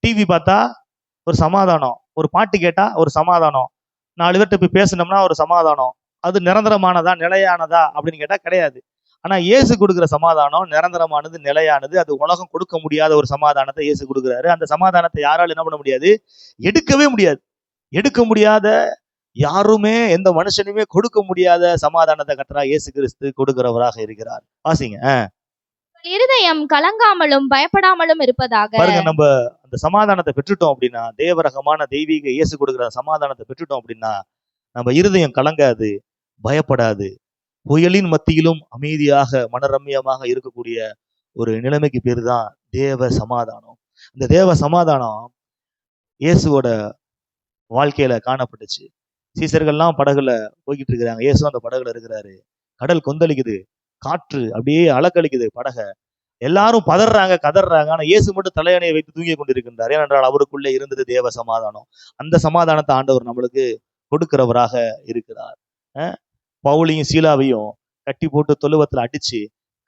Speaker 1: டிவி பார்த்தா ஒரு சமாதானம், ஒரு பாட்டு கேட்டா ஒரு சமாதானம், 4 பேர்கிட்ட போய் பேசணும்னா ஒரு சமாதானம். அது நிரந்தரமானதா நிலையானதா அப்படின்னு கேட்டா கிடையாது. ஆனா இயேசு கொடுக்குற சமாதானம் நிரந்தரமானது, நிலையானது. அது உலகம் கொடுக்க முடியாத ஒரு சமாதானத்தை இயேசு கொடுக்குறாரு. அந்த சமாதானத்தை யாராலும் என்ன பண்ண முடியாது? எடுக்கவே முடியாது. எடுக்க முடியாத, யாருமே எந்த மனுஷனுமே கொடுக்க முடியாத சமாதானத்தை கர்த்தராகிய இயேசு கிறிஸ்து கொடுக்கிறவராக இருக்கிறார். வாசிங்க.
Speaker 2: இருதயம் கலங்காமலும் பயப்படாமலும் இருப்பதாக.
Speaker 1: பாருங்க, நம்ம அந்த சமாதானத்தை பெற்றுட்டோம் அப்படின்னா, தேவரகமான தெய்வீக இயேசு கொடுக்கிற சமாதானத்தை பெற்றுட்டோம் அப்படின்னா, நம்ம இருதயம் கலங்காது, பயப்படாது, புயலின் மத்தியிலும் அமைதியாக மனரம்யமாக இருக்கக்கூடிய ஒரு நிலைமைக்கு பேரு தான் தேவ சமாதானம். இந்த தேவ சமாதானம் இயேசுவோட வாழ்க்கையில காணப்பட்டுச்சு. சீசர்கள்லாம் படகுல போய்கிட்டு இருக்கிறாங்க, இயேசு அந்த படகுல இருக்கிறாரு. கடல் கொந்தளிக்குது, காற்று அப்படியே அலக்கழிக்குது படக. எல்லாரும் பதறாங்க, கதறாங்க. ஆனா இயேசு மட்டும் தலையணையை வைத்து தூங்கி கொண்டிருக்கின்றார். ஏனென்றால் அவருக்குள்ளே இருந்தது தேவ சமாதானம். அந்த சமாதானத்தை ஆண்டவர் நம்மளுக்கு கொடுக்கிறவராக இருக்கிறார். பவுலையும் சீலாவையும் கட்டி போட்டு தொழுவத்துல அடிச்சு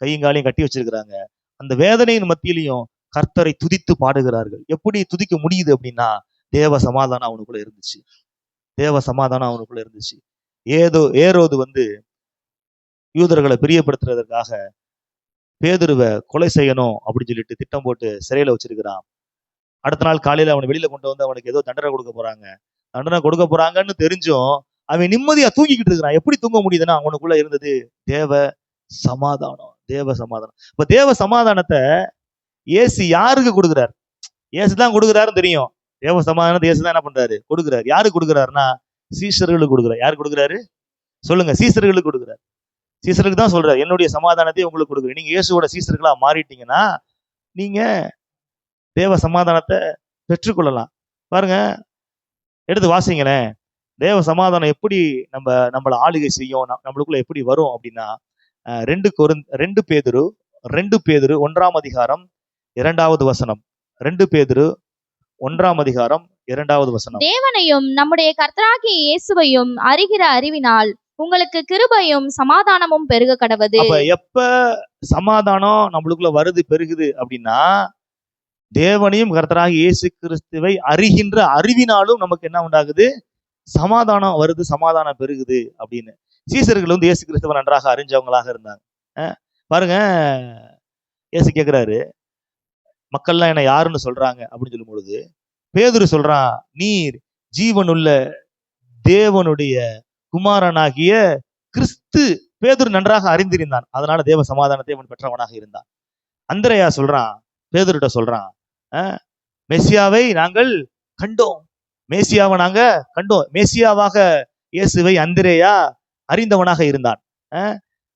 Speaker 1: கையங்காலையும் கட்டி வச்சிருக்கிறாங்க. அந்த வேதனையின் மத்தியிலையும் கர்த்தரை துதித்து பாடுகிறார்கள். எப்படி துதிக்க முடியுது அப்படின்னா, தேவ சமாதானம் அவனுக்குள்ள இருந்துச்சு. தேவ சமாதானம் அவனுக்குள்ள இருந்துச்சு. ஏரோது யூதர்களை பிரியப்படுத்துறதற்காக பேதுருவை கொலை செய்யணும் அப்படின்னு சொல்லிட்டு திட்டம் போட்டு சிறையில வச்சிருக்கிறான். அடுத்த நாள் காலையில அவனை வெளியில கொண்டு வந்து அவனுக்கு ஏதோ தண்டனை கொடுக்க போறாங்கன்னு தெரிஞ்சும் அவன் நிம்மதியா தூங்கிக்கிட்டு இருக்கிறான். எப்படி தூங்க முடியுதுன்னா அவனுக்குள்ள இருந்தது தேவ சமாதானம். தேவ சமாதானம். இப்ப தேவ சமாதானத்தை இயேசு யாருக்கு கொடுக்குறாரு? இயேசு தான் கொடுக்குறாருன்னு தெரியும். தேவ சமாதானத்தை இயேசு தான் என்ன பண்றாரு? கொடுக்குறாரு. யாருக்கு கொடுக்குறாருன்னா சீஷர்களுக்கு கொடுக்குறாரு. யாரு கொடுக்குறாரு சொல்லுங்க? சீஷர்களுக்கு கொடுக்குறாரு. சீஷருக்கு தான் சொல்றாரு, என்னுடைய சமாதானத்தை உங்களுக்கு கொடுக்குறேன். நீங்க இயேசுவோட சீஷர்களா மாறிட்டீங்கன்னா நீங்க தேவ சமாதானத்தை பெற்றுக்கொள்ளலாம். பாருங்க, எடுத்து வாசிங்களேன். தேவ சமாதானம் எப்படி நம்மள ஆளுகை செய்யும், நம்மளுக்குள்ள எப்படி வரும் அப்படின்னா 2 பேதுரு 1ஆம் அதிகாரம் 2வது வசனம். 2 பேதுரு 1ஆம் அதிகாரம் 2வது வசனம்.
Speaker 2: தேவனையும் நம்முடைய கர்த்தராகிய இயேசுவையும் அறிகிற அறிவினால் உங்களுக்கு கிருபையும் சமாதானமும் பெருக கடவது.
Speaker 1: அப்ப எப்ப சமாதானம் நம்மளுக்குள்ள வருது, பெருகுது அப்படின்னா தேவனையும் கர்த்தராகிய இயேசு கிறிஸ்துவை அறிகின்ற அறிவினாலும் நமக்கு என்ன உண்டாகுது? சமாதானம் வருது, சமாதானம் பெருகுது அப்படின்னு. சீசர்கள் வந்து இயேசு கிறிஸ்துவை நன்றாக அறிஞ்சவங்களாக இருந்தாங்க. பாருங்க, இயேசு கேட்கிறாரு, மக்கள்லாம் என்ன யாருன்னு சொல்றாங்க அப்படின்னு சொல்லும் பொழுது பேதுரு சொல்றான், நீர் ஜீவனுள்ள தேவனுடைய குமாரனாகிய கிறிஸ்து. பேதுரு நன்றாக அறிந்திருந்தான், அதனால தேவ சமாதானத்தை அவன் பெற்றவனாக இருந்தான். அந்திரேயா சொல்றான், பேதுருட்ட சொல்றான், மெசியாவை நாங்கள் கண்டோம். மேசியாவை நாங்க கண்டோம். மேசியாவாக இயேசுவை அந்திரேயா அறிந்தவனாக இருந்தான்.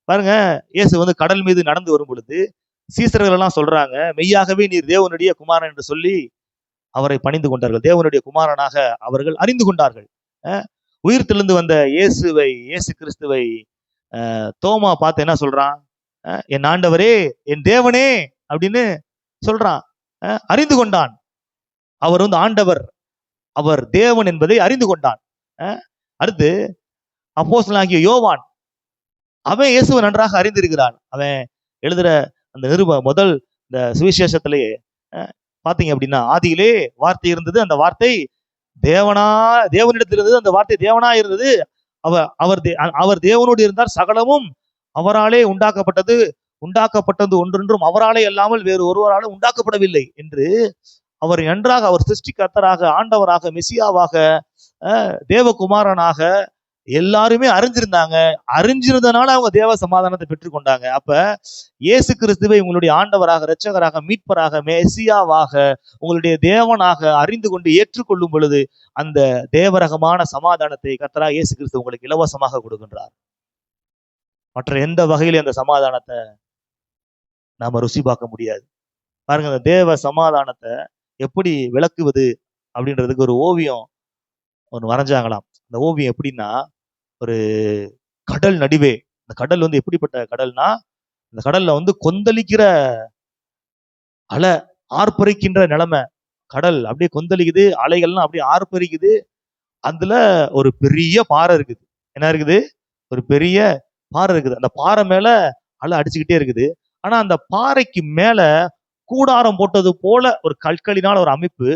Speaker 1: பாருங்க, இயேசு வந்து கடல் மீது நடந்து வரும் பொழுது சீசர்கள் எல்லாம் சொல்றாங்க, மெய்யாகவே நீர் தேவனுடைய குமாரன் என்று சொல்லி அவரை பணிந்து கொண்டார்கள். தேவனுடைய குமாரனாக அவர்கள் அறிந்து கொண்டார்கள். உயிர்த்தெழுந்து வந்த இயேசு கிறிஸ்துவை தோமா பார்த்து என்ன சொல்றான்? என் ஆண்டவரே, என் தேவனே அப்படின்னு சொல்றான். அறிந்து கொண்டான். அவர் வந்து ஆண்டவர், அவர் தேவன் என்பதை அறிந்து கொண்டான். அடுத்து அப்போஸ்தலனாகிய யோவான், அவன் இயேசுவை நன்றாக அறிந்திருக்கிறான். அவன் எழுதுற அந்த முதல் இந்த சுவிசேஷத்திலேயே பாத்தீங்க அப்படின்னா, ஆதியிலே வார்த்தை இருந்தது, அந்த வார்த்தை தேவனிடத்தில் இருந்தது, அந்த வார்த்தை தேவனா இருந்தது, அவர் தேவனோடு இருந்தார், சகலமும் அவராலே உண்டாக்கப்பட்டது ஒன்றொன்றும் அவராலே அல்லாமல் வேறு ஒருவராலும் உண்டாக்கப்படவில்லை என்று அவர் நன்றாக, அவர் சிருஷ்டிகர்த்தராக, ஆண்டவராக, மெசியாவாக, தேவகுமாரனாக எல்லாருமே அறிஞ்சிருந்தாங்க. அறிஞ்சிருந்தனால அவங்க தேவ சமாதானத்தை பெற்றுக்கொண்டாங்க. அப்ப இயேசு கிறிஸ்துவை உங்களுடைய ஆண்டவராக, இரட்சகராக, மீட்பராக, மெசியாவாக, உங்களுடைய தேவனாக அறிந்து கொண்டு ஏற்றுக்கொள்ளும் பொழுது அந்த தேவரகமான சமாதானத்தை கர்த்தராகிய இயேசு கிறிஸ்து உங்களுக்கு இலவசமாக கொடுக்கின்றார். மற்ற எந்த வகையிலும் அந்த சமாதானத்தை நாம ருசி பார்க்க முடியாது. பாருங்க, அந்த தேவ சமாதானத்தை எப்படி விளக்குவது அப்படின்றதுக்கு ஒரு ஓவியம் ஒன்று வரைஞ்சாங்களாம். அந்த ஓவியம் எப்படின்னா, ஒரு கடல் நடுவே, இந்த கடல் வந்து எப்படிப்பட்ட கடல்னா, இந்த கடல்ல வந்து கொந்தளிக்கிற அலை, ஆர்ப்பரிக்கின்ற நிலைமை. கடல் அப்படியே கொந்தளிக்குது, அலைகள்லாம் அப்படியே ஆர்ப்பரிக்குது. அதுல ஒரு பெரிய பாறை இருக்குது. என்ன இருக்குது? ஒரு பெரிய பாறை இருக்குது. அந்த பாறை மேல அலை அடிச்சுக்கிட்டே இருக்குது. ஆனா அந்த பாறைக்கு மேல கூடாரம் போட்டது போல ஒரு கற்களினால ஒரு அமைப்பு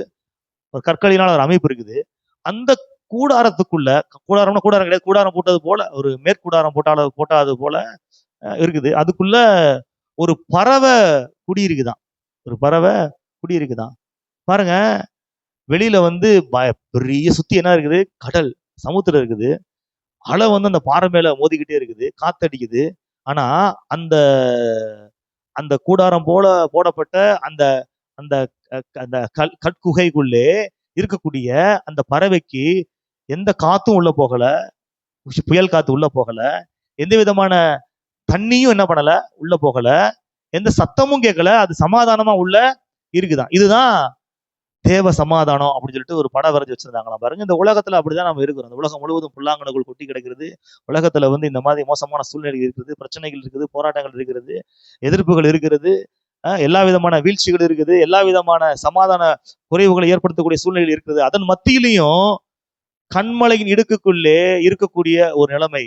Speaker 1: இருக்குது. அந்த கூடாரத்துக்குள்ள, கூடாரம் கிடையாது, கூடாரம் போட்டது போல ஒரு மேற்கூடாரம் போட்டாது போல இருக்குது. அதுக்குள்ள ஒரு பறவை குடியிருக்குதான். பாருங்க, வெளியில வந்து பெரிய சுத்தி என்ன இருக்குது? கடல், சமுத்திரம் இருக்குது. அலை வந்து அந்த பாறை மேல மோதிக்கிட்டே இருக்குது, காத்தடிக்குது. ஆனா அந்த அந்த கூடாரம் போல போடப்பட்ட அந்த அந்த அந்த கற்குகைக்குள்ளே இருக்கக்கூடிய அந்த பறவைக்கு எந்த காத்தும் உள்ள போகல, புயல் காத்து உள்ள போகல, எந்த விதமான தண்ணியும் என்ன பண்ணல, உள்ள போகல, எந்த சத்தமும் கேட்கல, அது சமாதானமா உள்ள இருக்குதான். இதுதான் தேவ சமாதானம் அப்படின்னு சொல்லிட்டு ஒரு படம் வரைஞ்சி வச்சிருந்தாங்களாம். பாருங்க, இந்த உலகத்துல அப்படிதான் நம்ம இருக்கிறோம். இந்த உலகம் முழுவதும் புல்லாங்கனுக்குள் கொட்டி கிடக்கிறது. உலகத்துல வந்து இந்த மாதிரி மோசமான சூழ்நிலை இருக்கிறது, பிரச்சனைகள் இருக்குது, போராட்டங்கள் இருக்கிறது, எதிர்ப்புகள் இருக்கிறது, எல்லா விதமான வீழ்ச்சிகள் இருக்குது, எல்லா விதமான சமாதான குறைவுகளை ஏற்படுத்தக்கூடிய சூழ்நிலை இருக்குது. அதன் மத்தியிலையும் கண்மலையின் இடுக்குள்ளே இருக்கக்கூடிய ஒரு நிலைமை,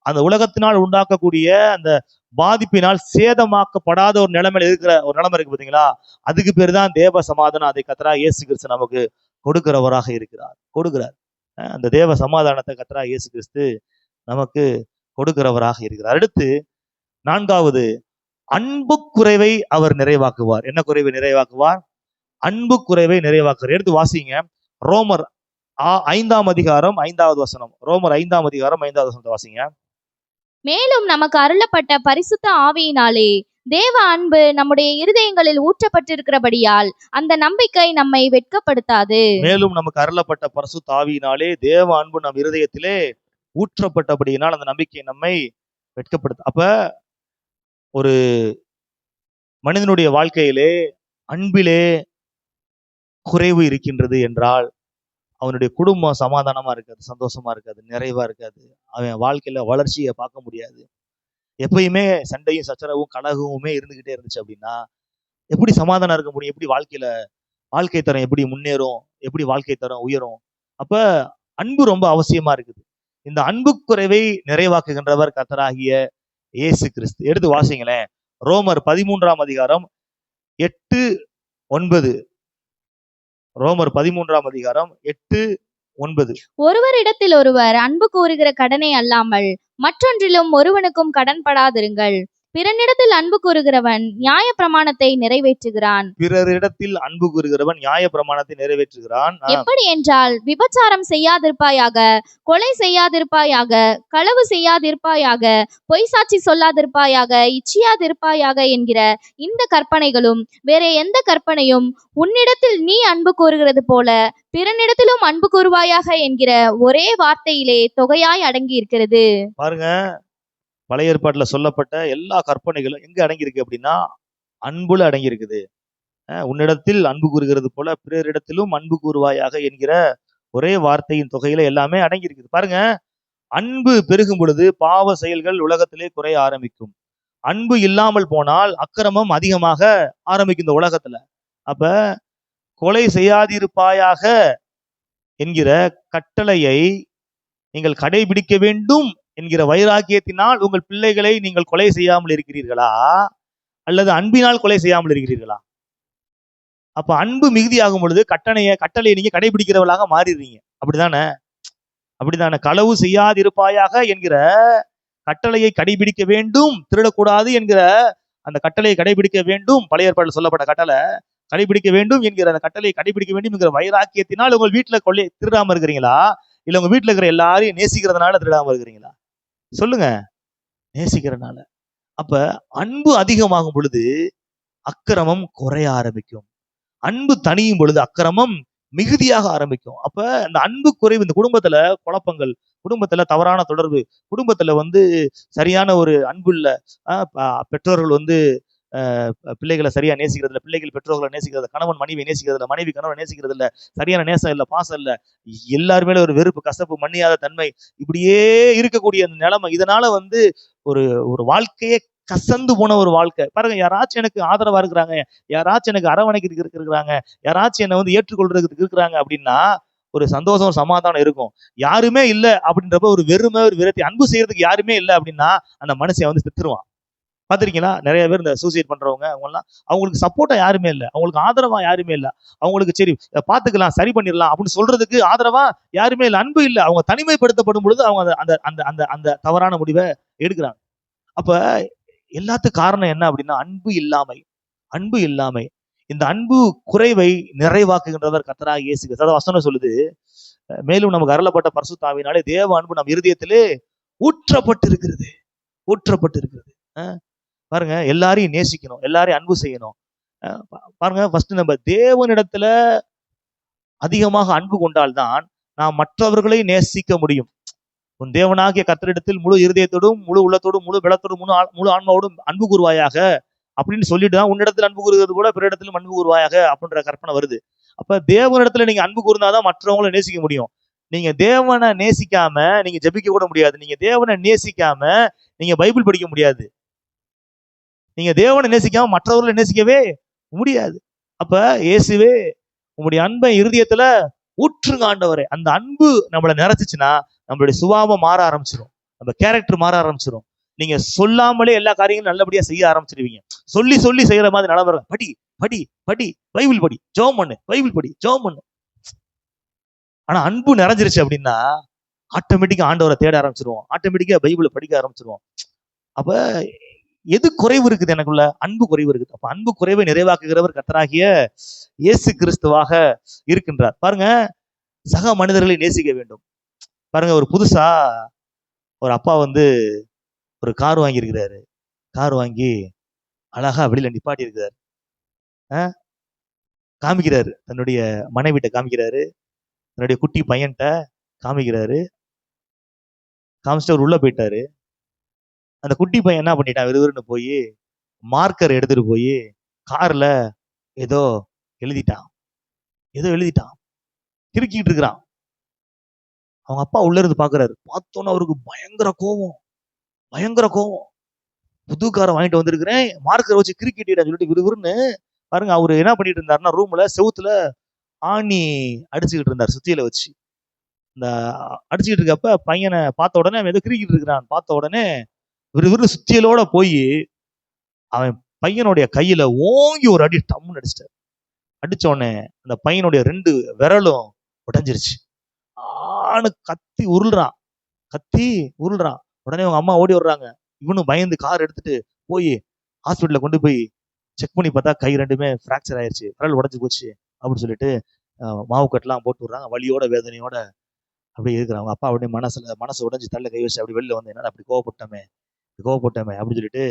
Speaker 1: அந்த உலகத்தினால் உண்டாக்கக்கூடிய அந்த பாதிப்பினால் சேதமாக்கப்படாத ஒரு நிலைமையில இருக்கிற ஒரு நிலைமை இருக்கு பாத்தீங்களா? அதுக்கு பேர் தான் தேவ சமாதானம். அதை கர்த்தராகிய இயேசு கிறிஸ்து நமக்கு கொடுக்கிறவராக கொடுக்கிறார். அந்த தேவ சமாதானத்தை கர்த்தராகிய இயேசு கிறிஸ்து நமக்கு கொடுக்கிறவராக இருக்கிறார். அடுத்து 4வது, அன்பு குறைவை அவர் நிறைவாக்குவார். என்ன குறைவை நிறைவாக்குவார்? அன்பு குறைவை நிறைவாக்குவார். எடுத்து வாசிங்க, ரோமர் 5ஆம் அதிகாரம் 5வது வசனம். ரோமர் 5ஆம் அதிகாரம் 5வது வசனத்தை வாசிங்க.
Speaker 2: மேலும் நமக்கு அருளப்பட்ட பரிசுத்த ஆவியினாலே தேவ அன்பு நம்முடைய இருதயங்களில் ஊற்றப்பட்டிருக்கிறபடியால் அந்த நம்பிக்கை நம்மை வெட்கப்படுத்தாது.
Speaker 1: மேலும் நமக்கு அருளப்பட்ட பரிசுத்த ஆவியினாலே தேவ அன்பு நம் இருதயத்திலே ஊற்றப்பட்டபடியினால் அந்த நம்பிக்கை நம்மை வெட்கப்படுத்த. அப்ப ஒரு மனிதனுடைய வாழ்க்கையிலே அன்பிலே குறைவு இருக்கின்றது என்றால் அவனுடைய குடும்பம் சமாதானமா இருக்காது, சந்தோஷமா இருக்காது, நிறைவா இருக்காது. அவன் வாழ்க்கையில வளர்ச்சியை பார்க்க முடியாது. எப்பயுமே சண்டையும் சச்சரவும் கலகமுமே இருந்துகிட்டே இருந்துச்சு அப்படின்னா எப்படி சமாதானம் இருக்க முடியும்? எப்படி வாழ்க்கை தரம் எப்படி முன்னேறும்? எப்படி வாழ்க்கை தரம் உயரும்? அப்ப அன்பு ரொம்ப அவசியமா இருக்குது. இந்த அன்பு குறைவை நிறைவாக்குகின்றவர் கர்த்தராகிய இயேசு கிறிஸ்து. எடுத்து வாசிங்களேன். ரோமர் 13ஆம் அதிகாரம் 8-9. ரோமர் 13ஆம் அதிகாரம் 8-9.
Speaker 2: ஒருவரிடத்தில் ஒருவர் அன்பு கூறுகிற கடனை அல்லாமல் மற்றொன்றிலும் ஒருவனுக்கும் கடன்படாதிருங்கள். பிறனிடத்தில் அன்பு கூறுகிறவன் நியாய பிரமாணத்தை நிறைவேற்றுகிறான்.
Speaker 1: பிறரிடத்தில் அன்பு கூறுகிறவன் நியாய பிரமாணத்தை நிறைவேற்றுகிறான்.
Speaker 2: எப்படி என்றால், விபச்சாரம் செய்யாதிருப்பாயாக, கொலை செய்யாதிருப்பாயாக, களவு செய்யாதிருப்பாயாக, பொய் சாட்சி சொல்லாதிருப்பாயாக, இச்சியாதிருப்பாயாக என்கிற இந்த கற்பனைகளும் வேற எந்த கற்பனையும் உன்னிடத்தில் நீ அன்பு கூறுகிறது போல பிறனிடத்திலும் அன்பு கூறுவாயாக என்கிற ஒரே வார்த்தையிலே தொகையாய் அடங்கி இருக்கிறது.
Speaker 1: பாருங்க, பழைய ஏற்பாட்டுல சொல்லப்பட்ட எல்லா கற்பனைகளும் எங்க அடங்கியிருக்கு அப்படின்னா அன்புல அடங்கியிருக்குது. உன்னிடத்தில் அன்பு கூறுகிறது போல பிறரிடத்திலும் அன்பு கூறுவாயாக என்கிற ஒரே வார்த்தையின் தொகையில எல்லாமே அடங்கியிருக்குது. பாருங்க, அன்பு பெருகும் பொழுது பாவ செயல்கள் உலகத்திலே குறைய ஆரம்பிக்கும். அன்பு இல்லாமல் போனால் அக்கிரமம் அதிகமாக ஆரம்பிக்கும் இந்த உலகத்துல. அப்ப கொலை செய்யாதிருப்பாயாக என்கிற கட்டளையை நீங்கள் கடைபிடிக்க வேண்டும் என்கிற வைராக்கியத்தினால் உங்கள் பிள்ளைகளை நீங்கள் கொலை செய்யாமல் இருக்கிறீர்களா, அல்லது அன்பினால் கொலை செய்யாமல் இருக்கிறீர்களா? அப்ப அன்பு மிகுதியாகும் பொழுது கட்டளையை நீங்க கடைபிடிக்கிறவர்களாக மாறிடுறீங்க. அப்படிதானே? களவு செய்யாதிருப்பாயாக என்கிற கட்டளையை கடைபிடிக்க வேண்டும், திருடக்கூடாது என்கிற அந்த கட்டளையை கடைபிடிக்க வேண்டும், பழைய ஏற்பாட்டில் சொல்லப்பட்ட கட்டளை கடைபிடிக்க வேண்டும் என்கிற அந்த கட்டளையை கடைபிடிக்க வேண்டும் என்கிற வைராக்கியத்தினால் உங்கள் வீட்டுல திருடாம இருக்கிறீங்களா, இல்ல உங்க வீட்டுல இருக்கிற எல்லாரையும் நேசிக்கிறதுனால திருடாம இருக்கிறீங்களா? சொல்லுங்க. நேசிக்கிறதுனால. அப்ப அன்பு அதிகமாகும் பொழுது அக்கிரமம் குறைய ஆரம்பிக்கும். அன்பு தனியும் பொழுது அக்கிரமம் மிகுதியாக ஆரம்பிக்கும். அப்ப இந்த அன்பு குறைவு, இந்த குடும்பத்துல குழப்பங்கள், குடும்பத்துல தவறான தொடர்பு, குடும்பத்துல சரியான ஒரு அன்பு இல்ல, பெற்றோர்கள் பிள்ளைகளை சரியா நேசிக்கிறது இல்லை, பிள்ளைகள் பெற்றோர்களை நேசிக்கிறது, கணவன் மனைவி நேசிக்கிறது இல்லை, மனைவி கணவன் நேசிக்கிறது இல்லை, சரியான நேசம் இல்லை, பாசம் இல்லை, எல்லாருமே ஒரு வெறுப்பு, கசப்பு, மன்னியாத தன்மை, இப்படியே இருக்கக்கூடிய அந்த நிலைமை. இதனால ஒரு ஒரு வாழ்க்கையே கசந்து போன ஒரு வாழ்க்கை. பாருங்க, யாராச்சும் எனக்கு ஆதரவா இருக்கிறாங்க, யாராச்சும் எனக்கு அரவணைக்கு இருக்கிறாங்க, யாராச்சும் என்னை ஏற்றுக்கொள்றதுக்கு இருக்கிறாங்க அப்படின்னா ஒரு சந்தோஷம், ஒரு சமாதானம் இருக்கும். யாருமே இல்லை அப்படின்றப்ப ஒரு வெறுமை, ஒரு விரக்தி, அன்பு செய்யறதுக்கு யாருமே இல்லை அப்படின்னா அந்த மனுஷன் செத்துருவான். பார்த்திருக்கீங்களா? நிறைய பேர் இந்த சூசைட் பண்றவங்க அவங்கலாம், அவங்களுக்கு சப்போர்ட்டா யாருமே இல்லை, அவங்களுக்கு ஆதரவா யாருமே இல்லை, அவங்களுக்கு சரி பார்த்துக்கலாம், சரி பண்ணிடலாம் அப்படின்னு சொல்றதுக்கு ஆதரவா யாருமே இல்லை, அன்பு இல்லை. அவங்க தனிமைப்படுத்தப்படும் பொழுது அவங்க அந்த அந்த அந்த அந்த தவறான முடிவை எடுக்கிறாங்க. அப்ப எல்லாத்துக்கும் காரணம் என்ன அப்படின்னா அன்பு இல்லாமை. இந்த அன்பு குறைவை நிறைவாக்குகின்றவர் கர்த்தராகிய இயேசு கிறிஸ்து. வசனம் சொல்லுது, மேலும் நமக்கு அருளப்பட்ட பரிசுத்த ஆவியினாலே தேவ அன்பு நம் இருதயத்திலே ஊற்றப்பட்டிருக்கிறது. பாருங்க, எல்லாரையும் நேசிக்கணும், எல்லாரையும் அன்பு செய்யணும். பாருங்க, ஃபர்ஸ்ட் நம்ம தேவனிடத்துல அதிகமாக அன்பு கொண்டால்தான் நாம் மற்றவர்களை நேசிக்க முடியும். உன் தேவனாகிய கர்த்தரிடத்தில் முழு இருதயத்தோடும், முழு உள்ளத்தோடும், முழு பலத்தோடும், முழு ஆன்மாவோடும் அன்பு கூறுவாயாக அப்படின்னு சொல்லிட்டு தான் உன்னிடத்தில் அன்பு கூறுகிறது கூட பிறரிடத்திலும் அன்பு கூறுவாயாக அப்படின்ற கற்பனை வருது. அப்ப தேவனிடத்துல நீங்க அன்பு கூர்ந்தாதான் மற்றவங்களை நேசிக்க முடியும். நீங்க தேவனை நேசிக்காம நீங்க ஜெபிக்க கூட முடியாது. நீங்க தேவனை நேசிக்காம நீங்க பைபிள் படிக்க முடியாது. நீங்க தேவனை நேசிக்காம மற்றவர்களை நேசிக்கவே முடியாது. அப்ப இயேசுவே உங்களுடைய அன்பை இருதயத்துல ஊற்றுங்க ஆண்டவரே. அந்த அன்பு நம்மளை நிறைச்சிச்சுன்னா நம்மளுடைய சுபாவம் மாற ஆரம்பிச்சிடும், நம்ம கேரக்டர் மாற ஆரம்பிச்சிடும். நீங்க சொல்லாமலே எல்லா காரியங்களும் நல்லபடியா செய்ய ஆரம்பிச்சிருவீங்க. சொல்லி சொல்லி செய்யற மாதிரி நிலவர படி படி படி பைபிள் படி, ஜெபம் பண்ணு, பைபிள் படி, ஜெபம் பண்ணு. ஆனா அன்பு நிறைஞ்சிருச்சு அப்படின்னா ஆட்டோமேட்டிக்கா ஆண்டவரை தேட ஆரம்பிச்சிருவோம், ஆட்டோமேட்டிக்கா பைபிளை படிக்க ஆரம்பிச்சிருவோம். அப்ப எது குறைவு இருக்குது? எனக்குள்ள அன்பு குறைவு இருக்குது. அப்ப அன்பு குறைவை நிறைவாக்குகிறவர் கர்த்தராகிய இயேசு கிறிஸ்துவாக இருக்கின்றார். பாருங்க, சக மனிதர்களை நேசிக்க வேண்டும். பாருங்க, ஒரு புதுசா ஒரு அப்பா வந்து ஒரு கார் வாங்கியிருக்கிறாரு. கார் வாங்கி அழகா வெளியில நிப்பாட்டி இருக்கிறாரு. காமிக்கிறாரு, தன்னுடைய மனைவிட்ட காமிக்கிறாரு, தன்னுடைய குட்டி பையன்கிட்ட காமிக்கிறாரு. காமிச்சிட்டு அவர் உள்ள போயிட்டாரு. அந்த குட்டி பையன் என்ன பண்ணிட்டான், விறுவிறுன்னு போய் மார்க்கர் எடுத்துட்டு போய் கார்ல ஏதோ எழுதிட்டான். கிறுக்கிட்டு இருக்கிறான். அவங்க அப்பா உள்ள இருந்து பாக்குறாரு. பார்த்தோன்னு அவருக்கு பயங்கர கோவம். புது காரை வாங்கிட்டு வந்திருக்கிறேன், மார்க்கரை வச்சு கிறுக்கிட்டேன்னு சொல்லிட்டு விறுவிறுன்னு பாருங்க, அவரு என்ன பண்ணிட்டு இருந்தாருன்னா, ரூம்ல செவுத்துல ஆணி அடிச்சுக்கிட்டு இருந்தார் சுத்தியில வச்சு. இந்த அடிச்சுக்கிட்டு இருக்கப்ப பையனை பார்த்த உடனே அவன் ஏதோ கிறுக்கிட்டு இருக்கிறான் பார்த்த உடனே விறுவிறு சுத்தியலோட போய் அவன் பையனுடைய கையில ஓங்கி ஒரு அடி டம்முன்னு அடிச்சிட்டாரு. அடிச்ச உடனே அந்த பையனுடைய 2 விரலும் உடைஞ்சிருச்சு. ஆணு கத்தி உருள்றான். உடனே அவங்க அம்மா ஓடி வர்றாங்க. இவனும் பயந்து கார் எடுத்துட்டு போய் ஹாஸ்பிட்டல்ல கொண்டு போய் செக் பண்ணி பார்த்தா கை 2மே ஃப்ராக்சர் ஆயிருச்சு, விரல் உடஞ்சு போச்சு அப்படின்னு சொல்லிட்டு மாவு கட்டெல்லாம் போட்டு விடுறாங்க. வலியோட வேதனையோட அப்படியே இருக்கிறாங்க. அப்பா அப்படியே மனசு உடஞ்சி தள்ள கை வச்சு அப்படி வெளில வந்து, என்னடா அப்படி கோவப்பட்டமே அப்படின்னு சொல்லிட்டு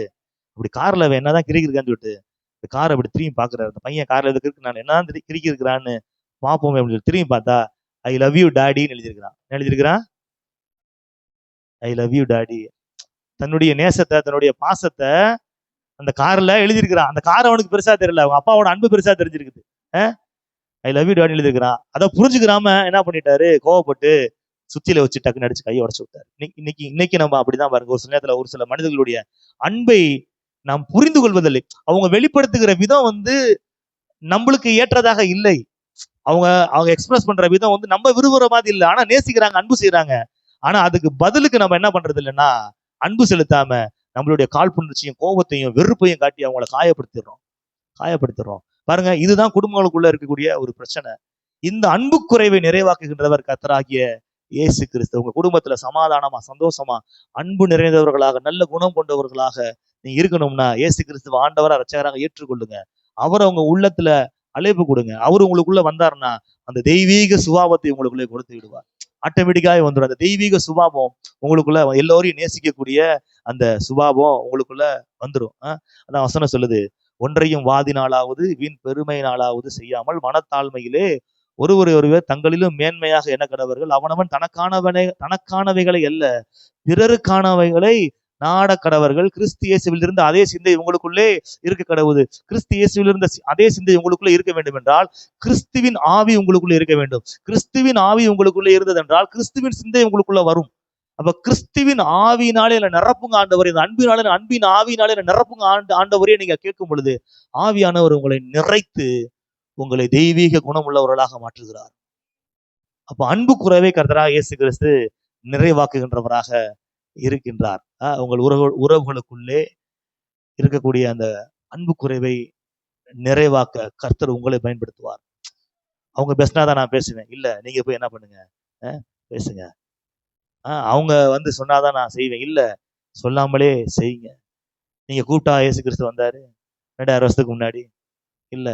Speaker 1: அப்படி கார்ல என்னதான் கிறுக்கி இருக்கான்னு சொல்லிட்டு இந்த காரை அப்படி திரும்பி பாக்குறாரு. அந்த பையன் கார்ல எது கிறுக்கு, நான் என்னதான் கிறுக்கி இருக்கிறான்னு பார்ப்போமே அப்படின்னு சொல்லி திரும்பி பார்த்தா ஐ லவ் யூ டாடின்னு எழுதியிருக்கிறான். I love you daddy. தன்னுடைய நேசத்தை, தன்னுடைய பாசத்தை அந்த கார்ல எழுதியிருக்கிறான். அந்த கார் அவனுக்கு பெருசா தெரியல, அவங்க அப்பாவோட அன்பு பெருசா தெரிஞ்சிருக்குது. ஐ லவ் யூ டாடி எழுதியிருக்கிறான். அதை புரிஞ்சுக்கிறாம என்ன பண்ணிட்டாரு, கோவப்பட்டு சுத்தியில வச்சு டக்குன்னு அடிச்சு கையை உடச்சு விட்டாரு. இன்னைக்கு நம்ம அப்படிதான் பாருங்க, ஒரு சில நேரத்துல ஒரு சில மனிதர்களுடைய அன்பை நாம் புரிந்து கொள்வதில்லை. அவங்க வெளிப்படுத்துகிற விதம் வந்து நம்மளுக்கு ஏற்றதாக இல்லை. அவங்க எக்ஸ்பிரஸ் பண்ற விதம் வந்து நம்ம விரும்புற மாதிரி இல்லை. ஆனா நேசிக்கிறாங்க, அன்பு செய்யறாங்க. ஆனா அதுக்கு பதிலுக்கு நம்ம என்ன பண்றது இல்லைன்னா, அன்பு செலுத்தாம நம்மளுடைய காழ்ப்புணர்ச்சியும் கோபத்தையும் வெறுப்பையும் காட்டி அவங்கள காயப்படுத்திடுறோம். பாருங்க, இதுதான் குடும்பங்களுக்குள்ள இருக்கக்கூடிய ஒரு பிரச்சனை. இந்த அன்பு குறைவை நிறைவாக்குகின்றவர் கர்த்தராகிய இயேசு கிறிஸ்து. உங்க குடும்பத்துல சமாதானமா, சந்தோஷமா, அன்பு நிறைந்தவர்களாக, நல்ல குணம் கொண்டவர்களாக நீங்க இருக்கணும்னா இயேசு கிறிஸ்துவ ஆண்டவரா இரட்சகராக ஏற்றுக்கொள்ளுங்க. அவரை உங்க உள்ளத்துல அழைப்பு கொடுங்க. அவரு உங்களுக்குள்ள வந்தாருன்னா அந்த தெய்வீக சுபாவத்தை உங்களுக்குள்ளே கொடுத்து விடுவார். ஆட்டோமேட்டிக்காவே வந்துடும். அந்த தெய்வீக சுபாவம் உங்களுக்குள்ள, எல்லோரையும் நேசிக்கக்கூடிய அந்த சுபாவம் உங்களுக்குள்ள வந்துடும். அதான் வசனம் சொல்லுது, ஒன்றையும் வாதினாலாவது வீண் பெருமையினாலாவது செய்யாமல் மனத்தாழ்மையிலே ஒருவர் தங்களிலும் மேன்மையாக எண்ண கடவர்கள். அவனவன் தனக்கானவைகளை அல்ல பிறருக்கானவைகளை நாட கடவர்கள். கிறிஸ்து இயேசுவில் இருந்த அதே சிந்தை உங்களுக்குள்ளே இருக்க கடவுது. கிறிஸ்து இயேசுவில் இருந்த அதே சிந்தை உங்களுக்குள்ளே இருக்க வேண்டும் என்றால் கிறிஸ்துவின் ஆவி உங்களுக்குள்ளே இருக்க வேண்டும். கிறிஸ்துவின் ஆவி உங்களுக்குள்ளே இருந்தது என்றால் கிறிஸ்துவின் சிந்தை உங்களுக்குள்ள வரும். அப்ப கிறிஸ்துவின் ஆவியினாலே நிரப்புங்க ஆண்டவரே, இந்த அன்பின் ஆவியினாலே நிரப்புங்க ஆண்டவரே நீங்க கேட்கும் பொழுது ஆவியானவர் உங்களை நிறைத்து உங்களை தெய்வீக குணம் உள்ளவர்களாக மாற்றுகிறார். அப்ப அன்பு குறைவை கர்த்தராகிய இயேசு கிறிஸ்து நிறைவாக்குகின்றவராக இருக்கின்றார். உங்கள் உறவுகளுக்குள்ளே இருக்கக்கூடிய அந்த அன்பு குறைவை நிறைவாக்க கர்த்தர் உங்களை பயன்படுத்துவார். அவங்க பேசினாதான் நான் பேசுவேன் இல்ல, நீங்க போய் என்ன பண்ணுங்க, பேசுங்க. அவங்க வந்து சொன்னாதான் நான் செய்வேன் இல்ல, சொல்லாமலே செய்யுங்க. நீங்க கூப்பிட்டா இயேசு கிறிஸ்து வந்தாரு 2000 வருஷத்துக்கு முன்னாடி இல்ல,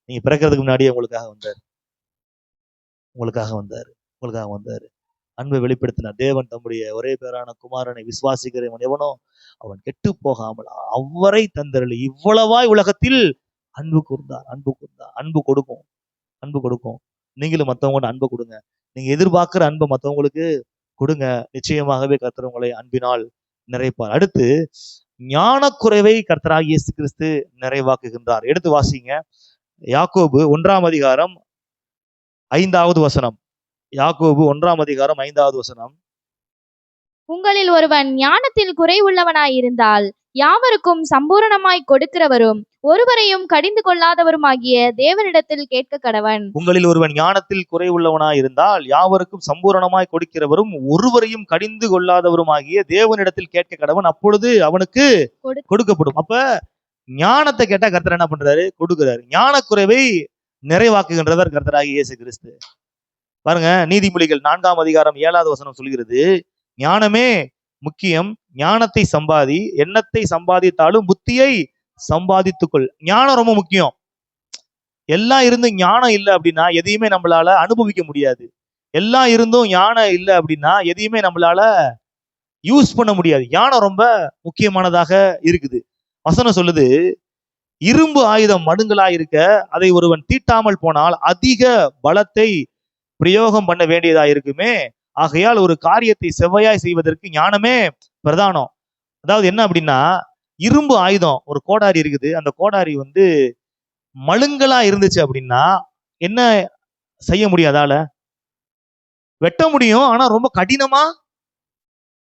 Speaker 1: நீங்க பிறக்கிறதுக்கு முன்னாடியே உங்களுக்காக வந்தாரு. அன்பை வெளிப்படுத்தினார். தேவன் தம்முடைய ஒரே பேரான குமாரனை விசுவாசிக்கிறவன் எவனோ அவன் கெட்டு போகாமல் அவரை தந்தரளி இவ்வளவாய் உலகத்தில் அன்பு கூர்ந்தார். அன்பு கொடுக்கும். நீங்களும் மற்றவங்க அன்பை கொடுங்க. நீங்க எதிர்பார்க்கிற அன்பை மற்றவங்களுக்கு கொடுங்க. நிச்சயமாகவே கர்த்தர் உங்களை அன்பினால் நிறைப்பார். அடுத்து ஞானக்குறைவை கர்த்தராகிய இயேசு கிறிஸ்து நிறைவாக்குகின்றார். எடுத்து வாசிங்க, யாக்கோபு 1ஆம் அதிகாரம் 5வது வசனம். யாக்கோபு 1ஆம் அதிகாரம் 5வது வசனம்.
Speaker 2: உங்களில் ஒருவன் ஞானத்தில் குறைவுள்ளவனாயிருந்தால் யாவருக்கும் சம்பூரணமாய் கொடுக்கிறவரும் ஒருவரையும் கடிந்து கொள்ளாதவருமாகிய தேவனிடத்தில் கேட்க கடவன்.
Speaker 1: உங்களில் ஒருவன் ஞானத்தில் குறைவுள்ளவனாயிருந்தால் யாவருக்கும் சம்பூரணமாய் கொடுக்கிறவரும் ஒருவரையும் கடிந்து கொள்ளாதவருமாகிய தேவனிடத்தில் கேட்க கடவன், அப்பொழுது அவனுக்கு கொடுக்கப்படும். அப்ப ஞானத்தை கேட்டா கர்த்தர் என்ன பண்றாரு, கொடுக்கிறாரு. ஞானக்குறைவை நிறைவாக்குகின்றவர் கர்த்தராகிய இயேசு கிறிஸ்து. பாருங்க, நீதிமொழிகள் 4ஆம் அதிகாரம் 7வது வசனம் சொல்கிறது, ஞானமே முக்கியம், ஞானத்தை சம்பாதி, எண்ணத்தை சம்பாதித்தாலும் புத்தியை சம்பாதித்துக்கொள். ஞானம் ரொம்ப முக்கியம். எல்லாம் இருந்து ஞானம் இல்லை அப்படின்னா எதையுமே நம்மளால அனுபவிக்க முடியாது. எல்லாம் இருந்தும் ஞானம் இல்லை அப்படின்னா எதையுமே நம்மளால யூஸ் பண்ண முடியாது. ஞானம் ரொம்ப முக்கியமானதாக இருக்குது. வசனம் சொல்லுது, இரும்பு ஆயுதம் மடுங்களா இருக்க அதை ஒருவன் தீட்டாமல் போனால் அதிக பலத்தை பிரயோகம் பண்ண வேண்டியதா இருக்குமே. ஆகையால் ஒரு காரியத்தை செவ்வையாய் செய்வதற்கு ஞானமே பிரதானம். அதாவது என்ன அப்படின்னா, இரும்பு ஆயுதம் ஒரு கோடாரி இருக்குது. அந்த கோடாரி மழுங்கலா இருந்துச்சு அப்படின்னா என்ன செய்ய முடியும்? அதால வெட்ட முடியும், ஆனா ரொம்ப கடினமா